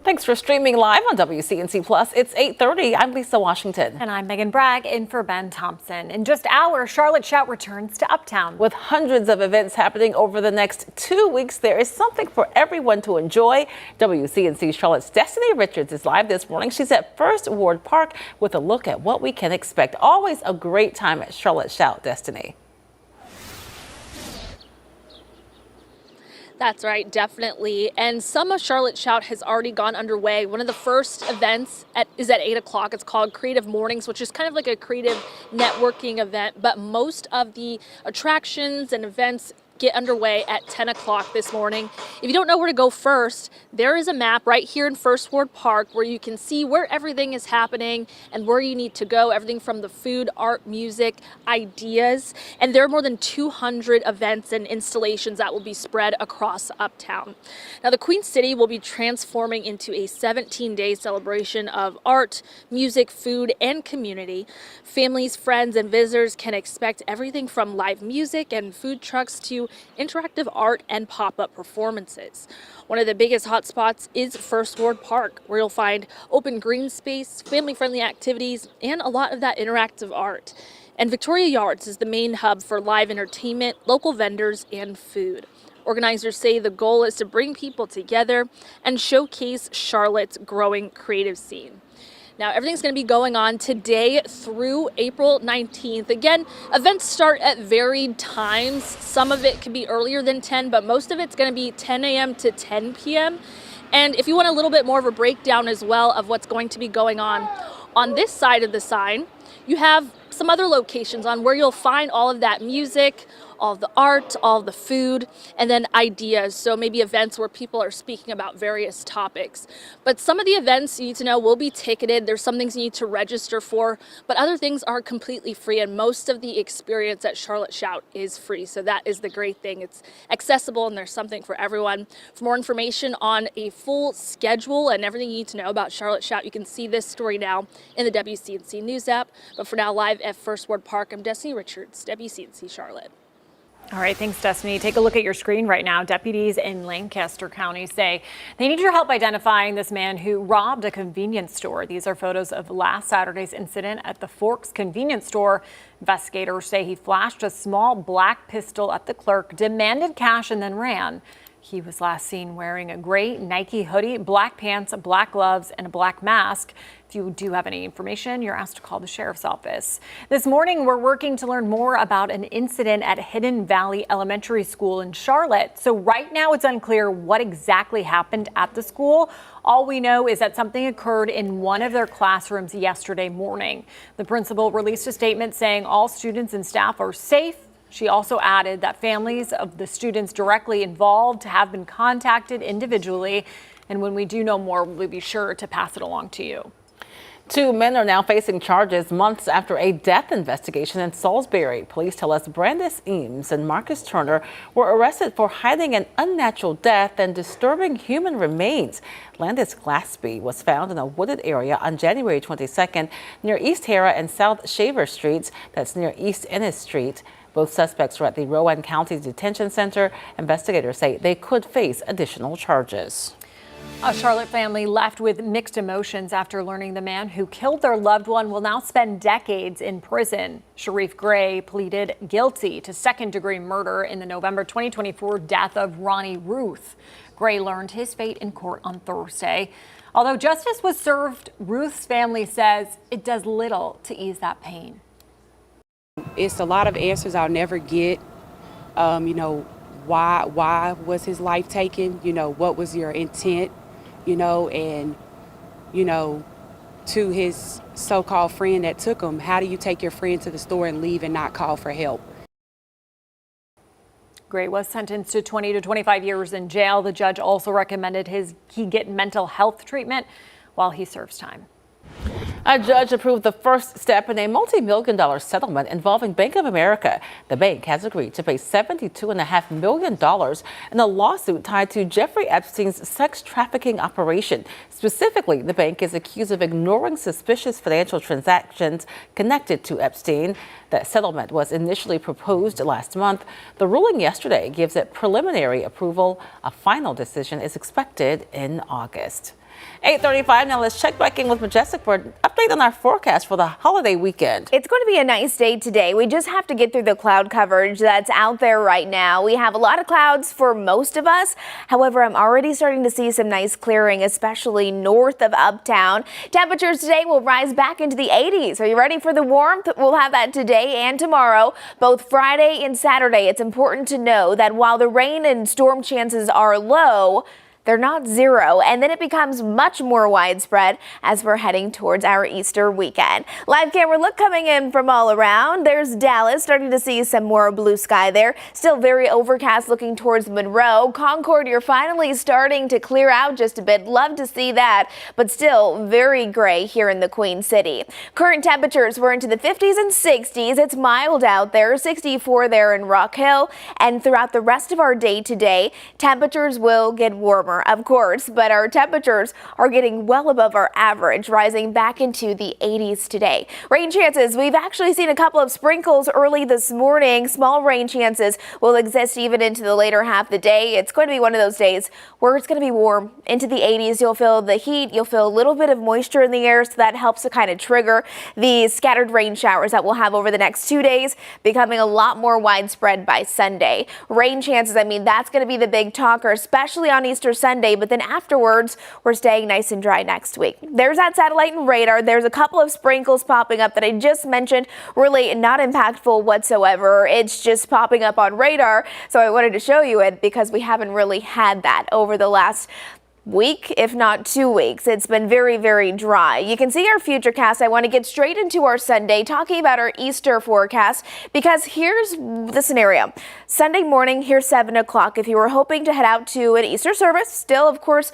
Thanks for streaming live on WCNC Plus. It's 8:30. I'm Lisa Washington. And I'm Megan Bragg in for Ben Thompson. In just hours, Charlotte Shout returns to Uptown. With hundreds of events happening over the next 2 weeks, there is something for everyone to enjoy. WCNC Charlotte's Destiny Richards is live this morning. She's at First Ward Park with a look at what we can expect. Always a great time at Charlotte Shout, Destiny. That's right, definitely. And some of Charlotte Shout has already gone underway. One of the first events is at 8 o'clock. It's called Creative Mornings, which is kind of like a creative networking event. But most of the attractions and events get underway at 10 o'clock this morning. If you don't know where to go first, there is a map right here in First Ward Park where you can see where everything is happening and where you need to go. Everything from the food, art, music, ideas. And there are more than 200 events and installations that will be spread across Uptown. Now, the Queen City will be transforming into a 17-day celebration of art, music, food, and community. Families, friends, and visitors can expect everything from live music and food trucks to interactive art and pop-up performances. One of the biggest hotspots is First Ward Park, where you'll find open green space, family-friendly activities, and a lot of that interactive art. And Victoria Yards is the main hub for live entertainment, local vendors, and food. Organizers say the goal is to bring people together and showcase Charlotte's growing creative scene. Now, everything's going to be going on today through April 19th. Again, events start at varied times. Some of it could be earlier than 10, but most of it's going to be 10 a.m. to 10 p.m. And if you want a little bit more of a breakdown as well of what's going to be going on this side of the sign, you have some other locations on where you'll find all of that music, all of the art, all of the food, and then ideas. So maybe events where people are speaking about various topics. But some of the events you need to know will be ticketed. There's some things you need to register for, but other things are completely free. And most of the experience at Charlotte Shout is free. So that is the great thing. It's accessible and there's something for everyone. For more information on a full schedule and everything you need to know about Charlotte Shout, you can see this story now in the WCNC News app. But for now, live at First Ward Park, I'm Destiny Richards, WCNC Charlotte. All right, thanks, Destiny. Take a look at your screen right now. Deputies in Lancaster County say they need your help identifying this man who robbed a convenience store. These are photos of last Saturday's incident at the Forks convenience store. Investigators say he flashed a small black pistol at the clerk, demanded cash, and then ran. He was last seen wearing a gray Nike hoodie, black pants, black gloves, and a black mask. If you do have any information, you're asked to call the sheriff's office. This morning, we're working to learn more about an incident at Hidden Valley Elementary School in Charlotte. So right now, it's unclear what exactly happened at the school. All we know is that something occurred in one of their classrooms yesterday morning. The principal released a statement saying all students and staff are safe. She also added that families of the students directly involved have been contacted individually. And when we do know more, we'll be sure to pass it along to you. 2 men are now facing charges months after a death investigation in Salisbury. Police tell us Brandis Eames and Marcus Turner were arrested for hiding an unnatural death and disturbing human remains. Landis Glaspie was found in a wooded area on January 22nd near East Hara and South Shaver Streets. That's near East Ennis Street. Both suspects were at the Rowan County Detention Center. Investigators say they could face additional charges. A Charlotte family left with mixed emotions after learning the man who killed their loved one will now spend decades in prison. Sharif Gray pleaded guilty to second-degree murder in the November 2024 death of Ronnie Ruth. Gray learned his fate in court on Thursday. Although justice was served, Ruth's family says it does little to ease that pain. It's a lot of answers I'll never get. Why was his life taken? What was your intent? And to his so-called friend that took him, how do you take your friend to the store and leave and not call for help? Gray was sentenced to 20 to 25 years in jail. The judge also recommended he get mental health treatment while he serves time. A judge approved the first step in a multi-million-dollar settlement involving Bank of America. The bank has agreed to pay $72.5 million in a lawsuit tied to Jeffrey Epstein's sex trafficking operation. Specifically, the bank is accused of ignoring suspicious financial transactions connected to Epstein. That settlement was initially proposed last month. The ruling yesterday gives it preliminary approval. A final decision is expected in August. 8:35 now. Let's check back in with Majestic for an update on our forecast for the holiday weekend. It's going to be a nice day today. We just have to get through the cloud coverage that's out there right now. We have a lot of clouds for most of us. However, I'm already starting to see some nice clearing, especially north of Uptown. Temperatures today will rise back into the 80s. Are you ready for the warmth? We'll have that today and tomorrow, both Friday and Saturday. It's important to know that while the rain and storm chances are low, they're not zero, and then it becomes much more widespread as we're heading towards our Easter weekend. Live camera look coming in from all around. There's Dallas, starting to see some more blue sky there. Still very overcast looking towards Monroe. Concord, you're finally starting to clear out just a bit. Love to see that, but still very gray here in the Queen City. Current temperatures were into the 50s and 60s. It's mild out there, 64 there in Rock Hill, and throughout the rest of our day today, temperatures will get warmer. warmer, of course, but our temperatures are getting well above our average, rising back into the 80s today. Rain chances, we've actually seen a couple of sprinkles early this morning. Small rain chances will exist even into the later half of the day. It's going to be one of those days where it's going to be warm into the 80s. You'll feel the heat. You'll feel a little bit of moisture in the air, so that helps to kind of trigger these scattered rain showers that we'll have over the next 2 days, becoming a lot more widespread by Sunday. Rain chances, I mean, that's going to be the big talker, especially on Easter Sunday, but then afterwards, we're staying nice and dry next week. There's that satellite and radar. There's a couple of sprinkles popping up that I just mentioned, really not impactful whatsoever. It's just popping up on radar, so I wanted to show you it because we haven't really had that over the last week, if not 2 weeks. It's been very, very dry. You can see our futurecast. I want to get straight into our Sunday, talking about our Easter forecast, because here's the scenario. Sunday morning, here's 7 o'clock. If you were hoping to head out to an Easter service, still, of course,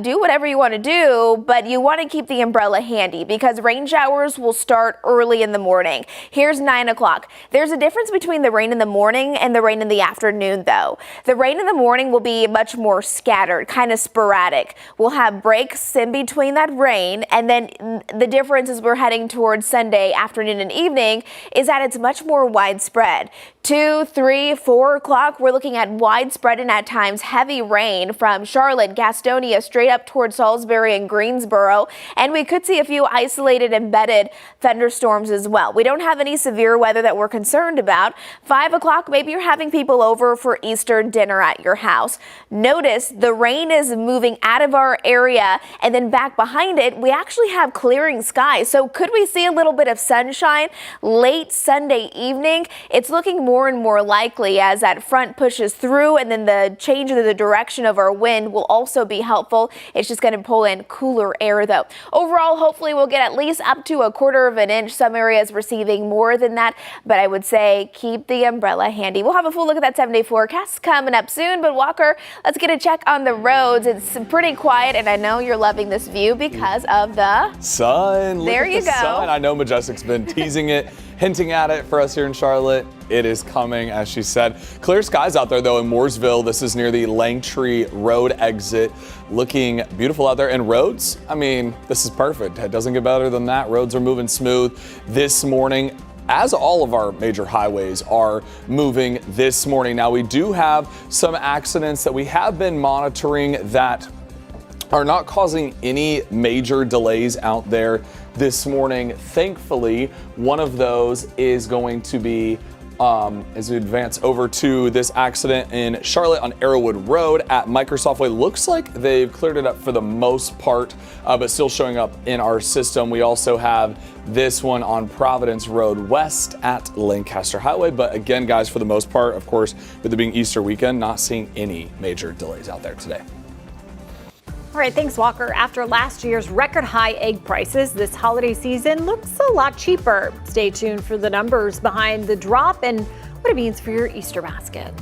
do whatever you want to do, but you want to keep the umbrella handy because rain showers will start early in the morning. Here's 9 o'clock. There's a difference between the rain in the morning and the rain in the afternoon, though. The rain in the morning will be much more scattered, kind of sporadic. We'll have breaks in between that rain, and then the difference as we're heading towards Sunday afternoon and evening is that it's much more widespread. 2, 3, 4 o'clock, we're looking at widespread and at times heavy rain from Charlotte, Gastonia, straight up towards Salisbury and Greensboro, and we could see a few isolated embedded thunderstorms as well. We don't have any severe weather that we're concerned about. 5 o'clock, maybe you're having people over for Easter dinner at your house. Notice the rain is moving out of our area, and then back behind it, we actually have clearing skies. So could we see a little bit of sunshine late Sunday evening? It's looking more and more likely as that front pushes through, and then the change of the direction of our wind will also be helpful. It's just going to pull in cooler air, though. Overall, hopefully we'll get at least up to 1/4 of an inch. Some areas receiving more than that, but I would say keep the umbrella handy. We'll have a full look at that 7-day forecast coming up soon, but Walker, let's get a check on the roads. It's pretty quiet, and I know you're loving this view because of the sun. Look there at you the go. Sun. I know Majestic's been teasing it, hinting at it for us here in Charlotte. It is coming, as she said. Clear skies out there, though, in Mooresville. This is near the Langtree Road exit. Looking beautiful out there. And roads, I mean, this is perfect. It doesn't get better than that. Roads are moving smooth this morning, as all of our major highways are moving this morning. Now, we do have some accidents that we have been monitoring that are not causing any major delays out there this morning. Thankfully, one of those is going to be as we advance over to this accident in Charlotte on Arrowwood Road at Microsoft Way. Looks like they've cleared it up for the most part, but still showing up in our system. We also have this one on Providence Road West at Lancaster Highway. But again, guys, for the most part, of course, with it being Easter weekend, not seeing any major delays out there today. All right, thanks, Walker. After last year's record high egg prices, this holiday season looks a lot cheaper. Stay tuned for the numbers behind the drop and what it means for your Easter basket.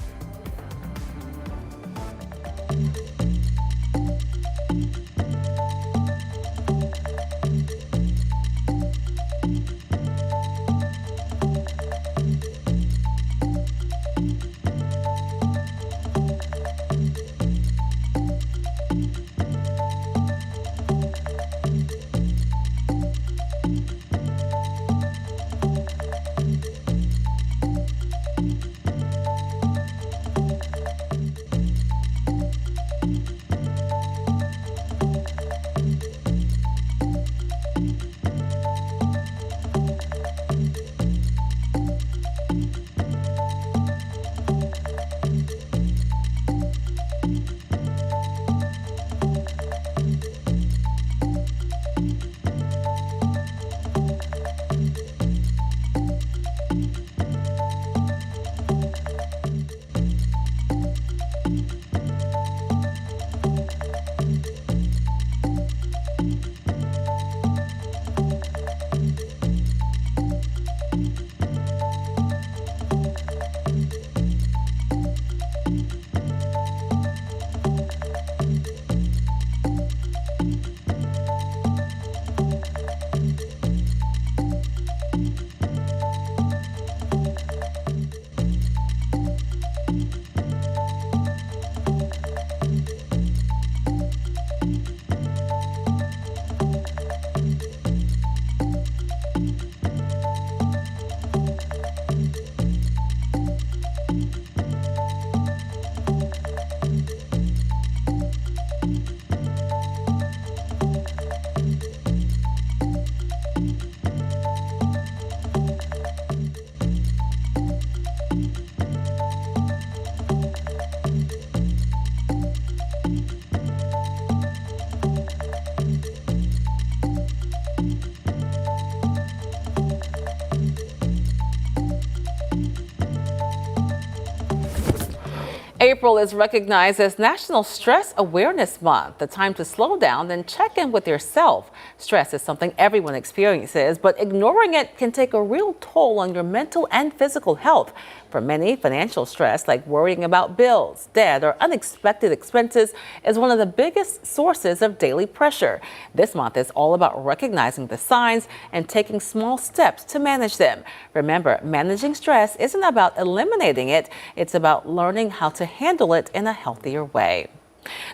April is recognized as National Stress Awareness Month, the time to slow down and check in with yourself. Stress is something everyone experiences, but ignoring it can take a real toll on your mental and physical health. For many, financial stress, like worrying about bills, debt, or unexpected expenses, is one of the biggest sources of daily pressure. This month is all about recognizing the signs and taking small steps to manage them. Remember, managing stress isn't about eliminating it, it's about learning how to handle it in a healthier way.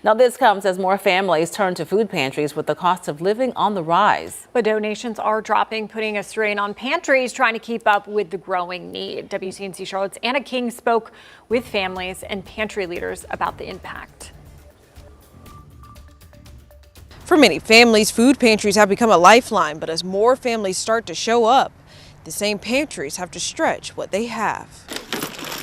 Now, this comes as more families turn to food pantries with the cost of living on the rise. But donations are dropping, putting a strain on pantries trying to keep up with the growing need. WCNC Charlotte's Anna King spoke with families and pantry leaders about the impact. For many families, food pantries have become a lifeline, but as more families start to show up, the same pantries have to stretch what they have.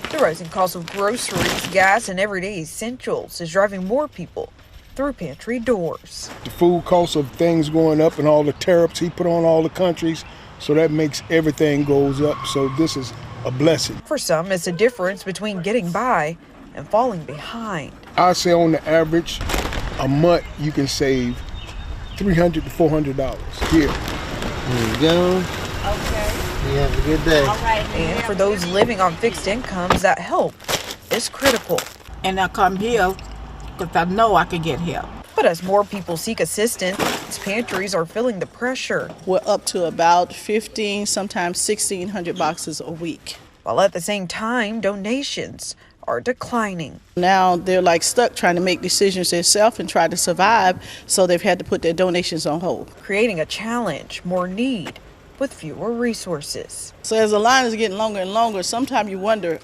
The rising cost of groceries, gas, and everyday essentials is driving more people through pantry doors. The food costs of things going up and all the tariffs he put on all the countries, so that makes everything goes up. So this is a blessing. For some, it's a difference between getting by and falling behind. I say on the average, a month you can save $300 to $400 here. There you go. Okay. You have a good day. All right. And for those living on fixed incomes, that help is critical. And I come here because I know I can get help. But as more people seek assistance, pantries are feeling the pressure. We're up to about 15, sometimes 1,600 boxes a week. While at the same time, donations are declining. Now they're like stuck trying to make decisions themselves and try to survive, so they've had to put their donations on hold. Creating a challenge, more need, with fewer resources. So as the line is getting longer and longer, sometimes you wonder,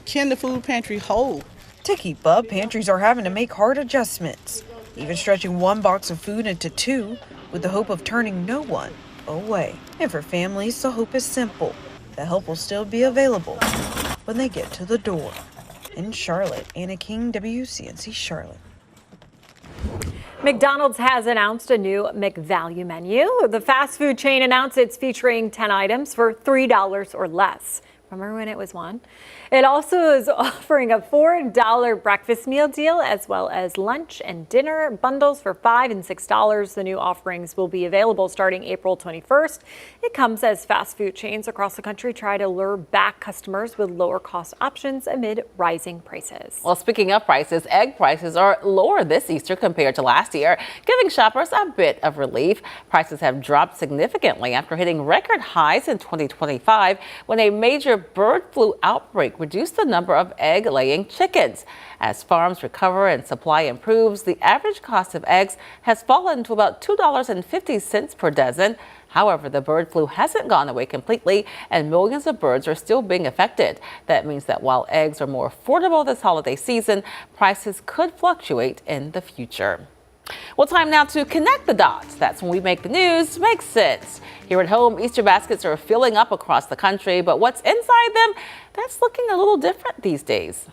can the food pantry hold? To keep up, pantries are having to make hard adjustments, even stretching one box of food into two with the hope of turning no one away. And for families, the hope is simple. The help will still be available when they get to the door. In Charlotte, Anna King, WCNC Charlotte. McDonald's has announced a new McValue menu. The fast food chain announced it's featuring 10 items for $3 or less. Remember when it was $1? It also is offering a $4 breakfast meal deal, as well as lunch and dinner bundles for $5 and $6. The new offerings will be available starting April 21st. It comes as fast food chains across the country try to lure back customers with lower cost options amid rising prices. Well, speaking of prices, egg prices are lower this Easter compared to last year, giving shoppers a bit of relief. Prices have dropped significantly after hitting record highs in 2025 when a major bird flu outbreak reduced the number of egg-laying chickens. As farms recover and supply improves, the average cost of eggs has fallen to about $2.50 per dozen. However, the bird flu hasn't gone away completely, and millions of birds are still being affected. That means that while eggs are more affordable this holiday season, prices could fluctuate in the future. Well, time now to connect the dots. That's when we make the news make sense. Here at home, Easter baskets are filling up across the country, but what's inside them, that's looking a little different these days.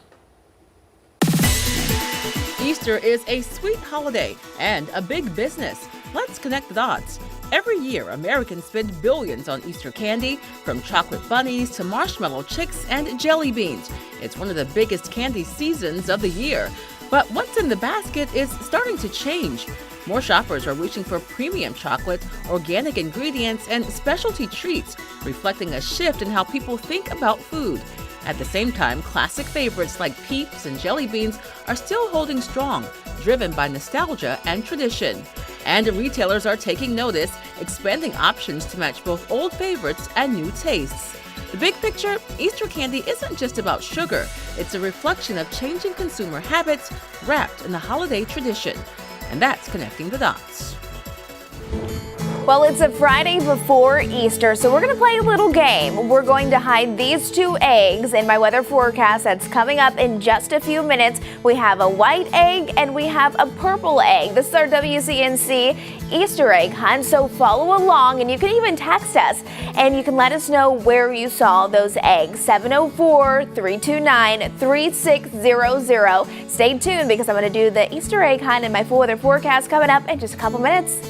Easter is a sweet holiday and a big business. Let's connect the dots. Every year, Americans spend billions on Easter candy, from chocolate bunnies to marshmallow chicks and jelly beans. It's one of the biggest candy seasons of the year. But what's in the basket is starting to change. More shoppers are reaching for premium chocolate, organic ingredients, and specialty treats, reflecting a shift in how people think about food. At the same time, classic favorites like Peeps and jelly beans are still holding strong, driven by nostalgia and tradition. And retailers are taking notice, expanding options to match both old favorites and new tastes. The big picture, Easter candy isn't just about sugar. It's a reflection of changing consumer habits wrapped in the holiday tradition. And that's connecting the dots. Well, it's a Friday before Easter, so we're going to play a little game. We're going to hide these two eggs in my weather forecast that's coming up in just a few minutes. We have a white egg and we have a purple egg. This is our WCNC Easter egg hunt, so follow along, and you can even text us and you can let us know where you saw those eggs. 704-329-3600. Stay tuned because I'm going to do the Easter egg hunt in my weather forecast coming up in just a couple minutes.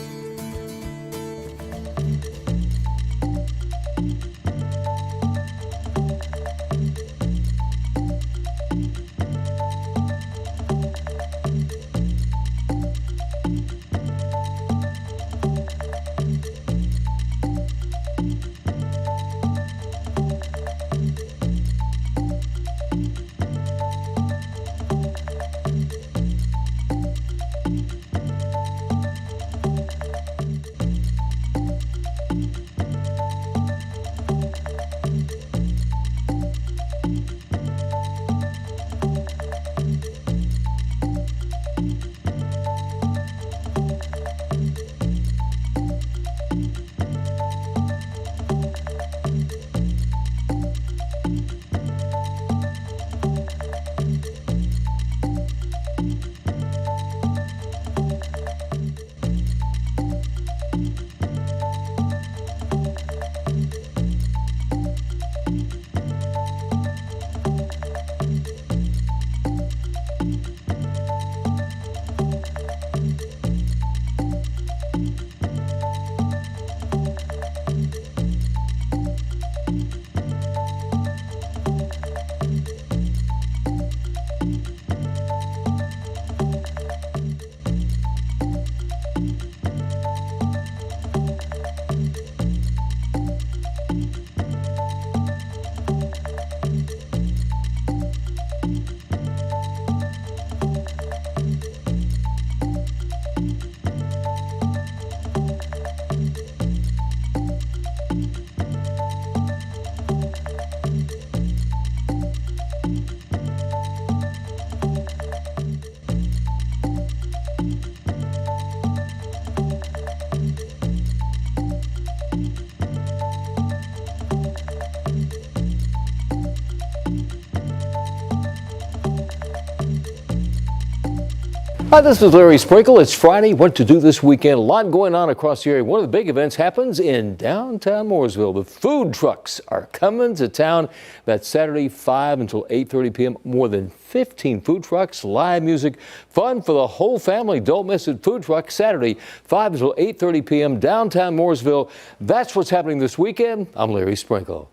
Hi, this is Larry Sprinkle. It's Friday. What to do this weekend? A lot going on across the area. One of the big events happens in downtown Mooresville. The food trucks are coming to town. That's Saturday, 5 until 8:30 p.m. More than 15 food trucks, live music, fun for the whole family. Don't miss it. Food truck Saturday, 5 until 8:30 p.m. downtown Mooresville. That's what's happening this weekend. I'm Larry Sprinkle.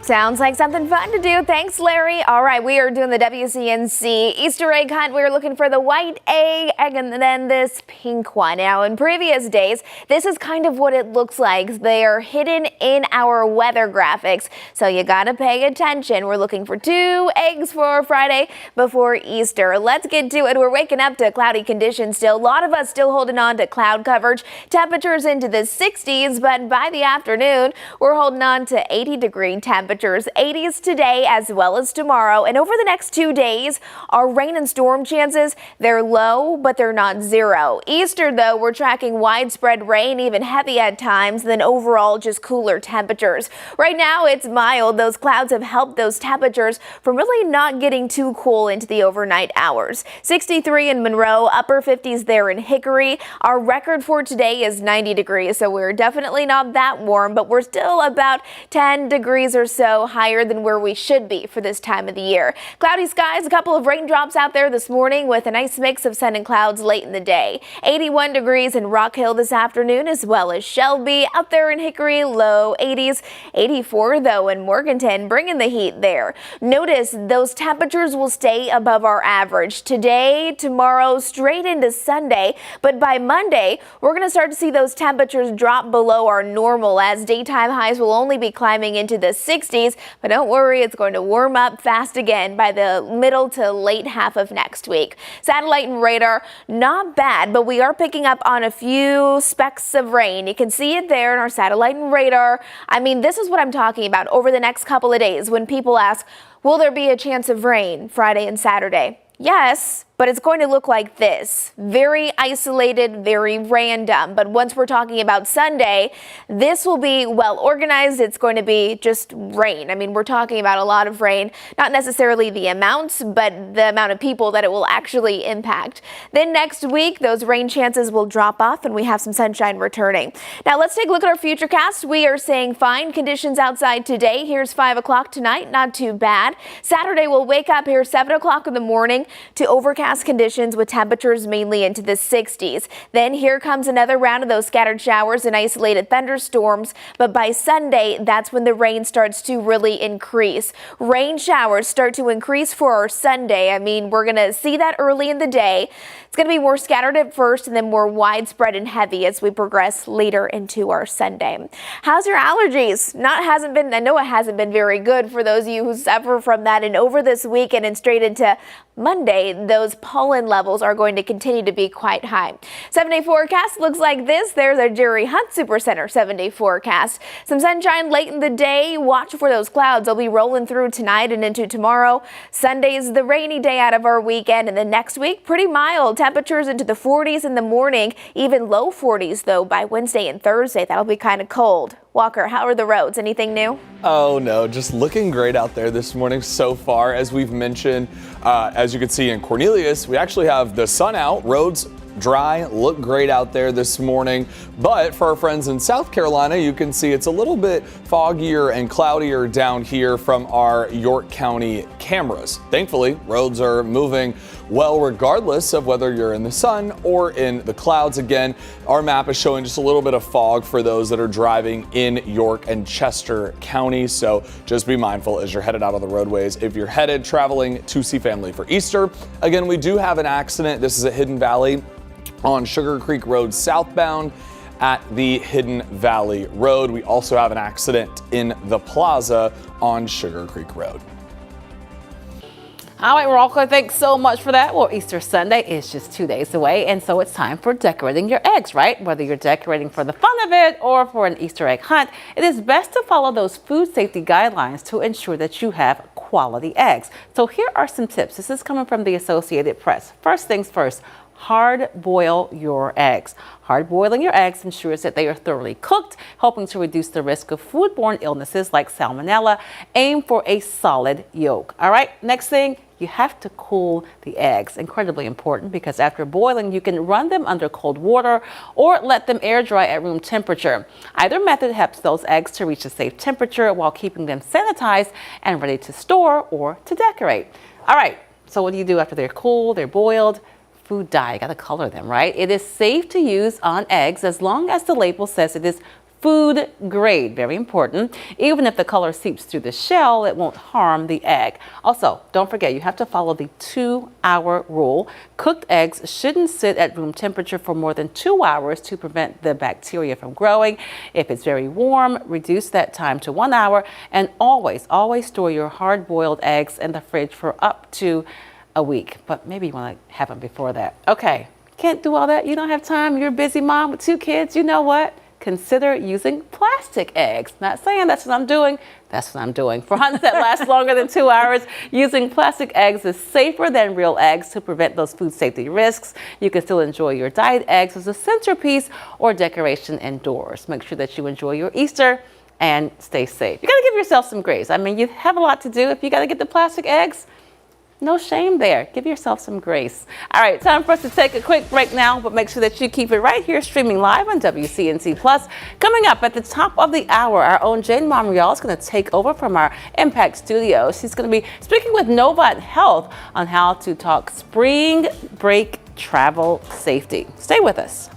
Sounds like something fun to do. Thanks, Larry. All right, we are doing the WCNC Easter egg hunt. We're looking for the white egg and then this pink one. Now, in previous days, this is kind of what it looks like. They are hidden in our weather graphics, so you got to pay attention. We're looking for 2 eggs for Friday before Easter. Let's get to it. We're waking up to cloudy conditions still. A lot of us still holding on to cloud coverage. Temperatures into the 60s, but by the afternoon, we're holding on to 80-degree temperatures. 80s today as well as tomorrow. And over the next 2 days, our rain and storm chances, they're low, but they're not zero. Easter, though, we're tracking widespread rain, even heavy at times, then overall just cooler temperatures. Right now, it's mild. Those clouds have helped those temperatures from really not getting too cool into the overnight hours. 63 in Monroe, upper 50s there in Hickory. Our record for today is 90 degrees, so we're definitely not that warm, but we're still about 10 degrees or so higher than where we should be for this time of the year. Cloudy skies, a couple of raindrops out there this morning with a nice mix of sun and clouds late in the day. 81 degrees in Rock Hill this afternoon, as well as Shelby. Out there in Hickory, low 80s. 84 though in Morganton, bringing the heat there. Notice those temperatures will stay above our average today, tomorrow, straight into Sunday. But by Monday, we're going to start to see those temperatures drop below our normal, as daytime highs will only be climbing into the 60s. But don't worry, it's going to warm up fast again by the middle to late half of next week. Satellite and radar, not bad, but we are picking up on a few specks of rain. You can see it there in our satellite and radar. I mean, this is what I'm talking about over the next couple of days when people ask, will there be a chance of rain Friday and Saturday? Yes, but it's going to look like this. Very isolated, very random. But once we're talking about Sunday, this will be well organized. It's going to be just rain. I mean, we're talking about a lot of rain, not necessarily the amounts, but the amount of people that it will actually impact. Then next week, those rain chances will drop off and we have some sunshine returning. Now let's take a look at our futurecast. We are saying fine conditions outside today. Here's 5 o'clock tonight, not too bad. Saturday we'll wake up here 7 o'clock in the morning to overcast conditions with temperatures mainly into the 60s. Then here comes another round of those scattered showers and isolated thunderstorms. But by Sunday, that's when the rain starts to really increase. Rain showers start to increase for our Sunday. I mean, we're going to see that early in the day. It's going to be more scattered at first and then more widespread and heavy as we progress later into our Sunday. How's your allergies? I know it hasn't been very good for those of you who suffer from that. And over this weekend and straight into Monday, those pollen levels are going to continue to be quite high. 7-day forecast looks like this. There's our Jerry Hunt Supercenter 7-day forecast. Some sunshine late in the day. Watch for those clouds. They'll be rolling through tonight and into tomorrow. Sunday's the rainy day out of our weekend, and then next week, pretty mild. Temperatures into the 40s in the morning, even low 40s though by Wednesday and Thursday. That'll be kind of cold. Walker, how are the roads? Anything new? Oh no, just looking great out there this morning so far. As we've mentioned, as you can see in Cornelius, we actually have the sun out, roads dry, look great out there this morning. But for our friends in South Carolina, you can see it's a little bit foggier and cloudier down here from our York County cameras. Thankfully, roads are moving well regardless of whether you're in the sun or in the clouds. Again, our map is showing just a little bit of fog for those that are driving in York and Chester County. So just be mindful as you're headed out on the roadways. If you're headed traveling to see family for Easter, again, we do have an accident. This is at Hidden Valley on Sugar Creek Road southbound at the Hidden Valley Road. We also have an accident in the plaza on Sugar Creek Road. All right, Walker, thanks so much for that. Well, Easter Sunday is just 2 days away, and so it's time for decorating your eggs, right? Whether you're decorating for the fun of it or for an Easter egg hunt, it is best to follow those food safety guidelines to ensure that you have quality eggs. So here are some tips. This is coming from the Associated Press. First things first, hard boil your eggs. Hard boiling your eggs ensures that they are thoroughly cooked, helping to reduce the risk of foodborne illnesses like salmonella. Aim for a solid yolk. All right, next thing, you have to cool the eggs. Incredibly important, because after boiling, you can run them under cold water or let them air dry at room temperature. Either method helps those eggs to reach a safe temperature while keeping them sanitized and ready to store or to decorate. All right, so what do you do after they're cool, they're boiled? Food dye, you gotta color them, right? It is safe to use on eggs as long as the label says it is food grade, very important. Even if the color seeps through the shell, it won't harm the egg. Also, don't forget, you have to follow the 2-hour rule. Cooked eggs shouldn't sit at room temperature for more than 2 hours to prevent the bacteria from growing. If it's very warm, reduce that time to 1 hour, and always store your hard-boiled eggs in the fridge for up to a week, but maybe you want to have them before that. Okay, can't do all that. You don't have time. You're a busy mom with 2 kids. You know what? Consider using plastic eggs. Not saying that's what I'm doing. That's what I'm doing. For hunts that last longer than 2 hours, using plastic eggs is safer than real eggs to prevent those food safety risks. You can still enjoy your dyed eggs as a centerpiece or decoration indoors. Make sure that you enjoy your Easter and stay safe. You got to give yourself some grace. I mean, you have a lot to do. If you got to get the plastic eggs, no shame there. Give yourself some grace. All right, time for us to take a quick break now, but make sure that you keep it right here streaming live on WCNC Plus. Coming up at the top of the hour, our own Jane Monreal is going to take over from our Impact studio. She's going to be speaking with Novant Health on how to talk spring break travel safety. Stay with us.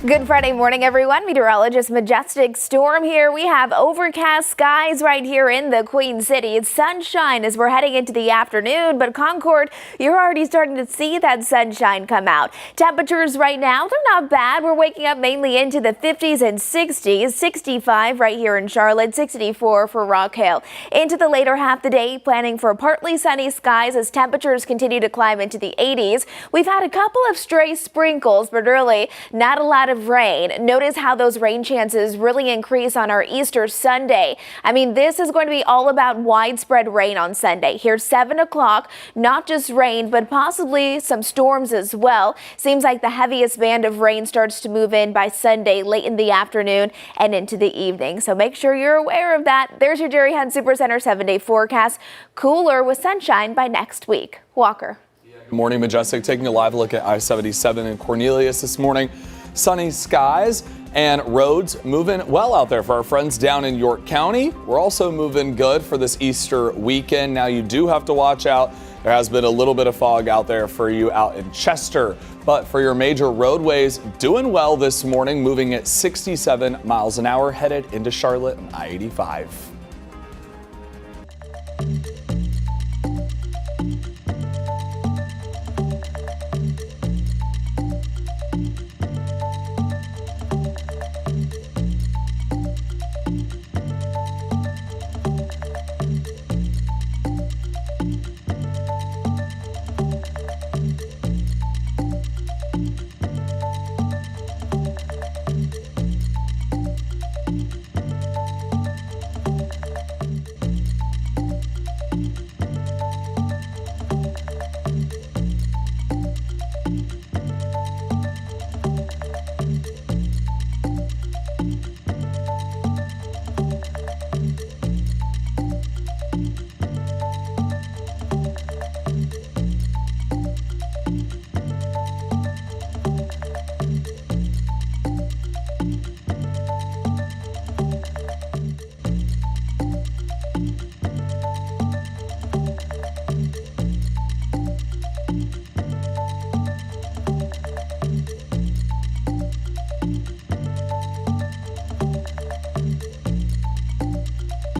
Good Friday morning, everyone. Meteorologist Majestic Storm here. We have overcast skies right here in the Queen City. It's sunshine as we're heading into the afternoon, but Concord, you're already starting to see that sunshine come out. Temperatures right now, they're not bad. We're waking up mainly into the 50s and 60s, 65 right here in Charlotte, 64 for Rock Hill. Into the later half of the day, planning for partly sunny skies as temperatures continue to climb into the 80s. We've had a couple of stray sprinkles, but really not a lot of rain. Notice how those rain chances really increase on our Easter Sunday. I mean, this is going to be all about widespread rain on Sunday. Here, 7 o'clock, not just rain, but possibly some storms as well. Seems like the heaviest band of rain starts to move in by Sunday late in the afternoon and into the evening. So make sure you're aware of that. There's your Jerry Hunt Supercenter 7-day forecast. Cooler with sunshine by next week. Walker. Good morning, Majestic. Taking a live look at I-77 in Cornelius this morning. Sunny skies and roads moving well out there for our friends down in York County. We're also moving good for this Easter weekend. Now you do have to watch out. There has been a little bit of fog out there for you out in Chester, but for your major roadways, doing well this morning, moving at 67 miles an hour headed into Charlotte on I-85.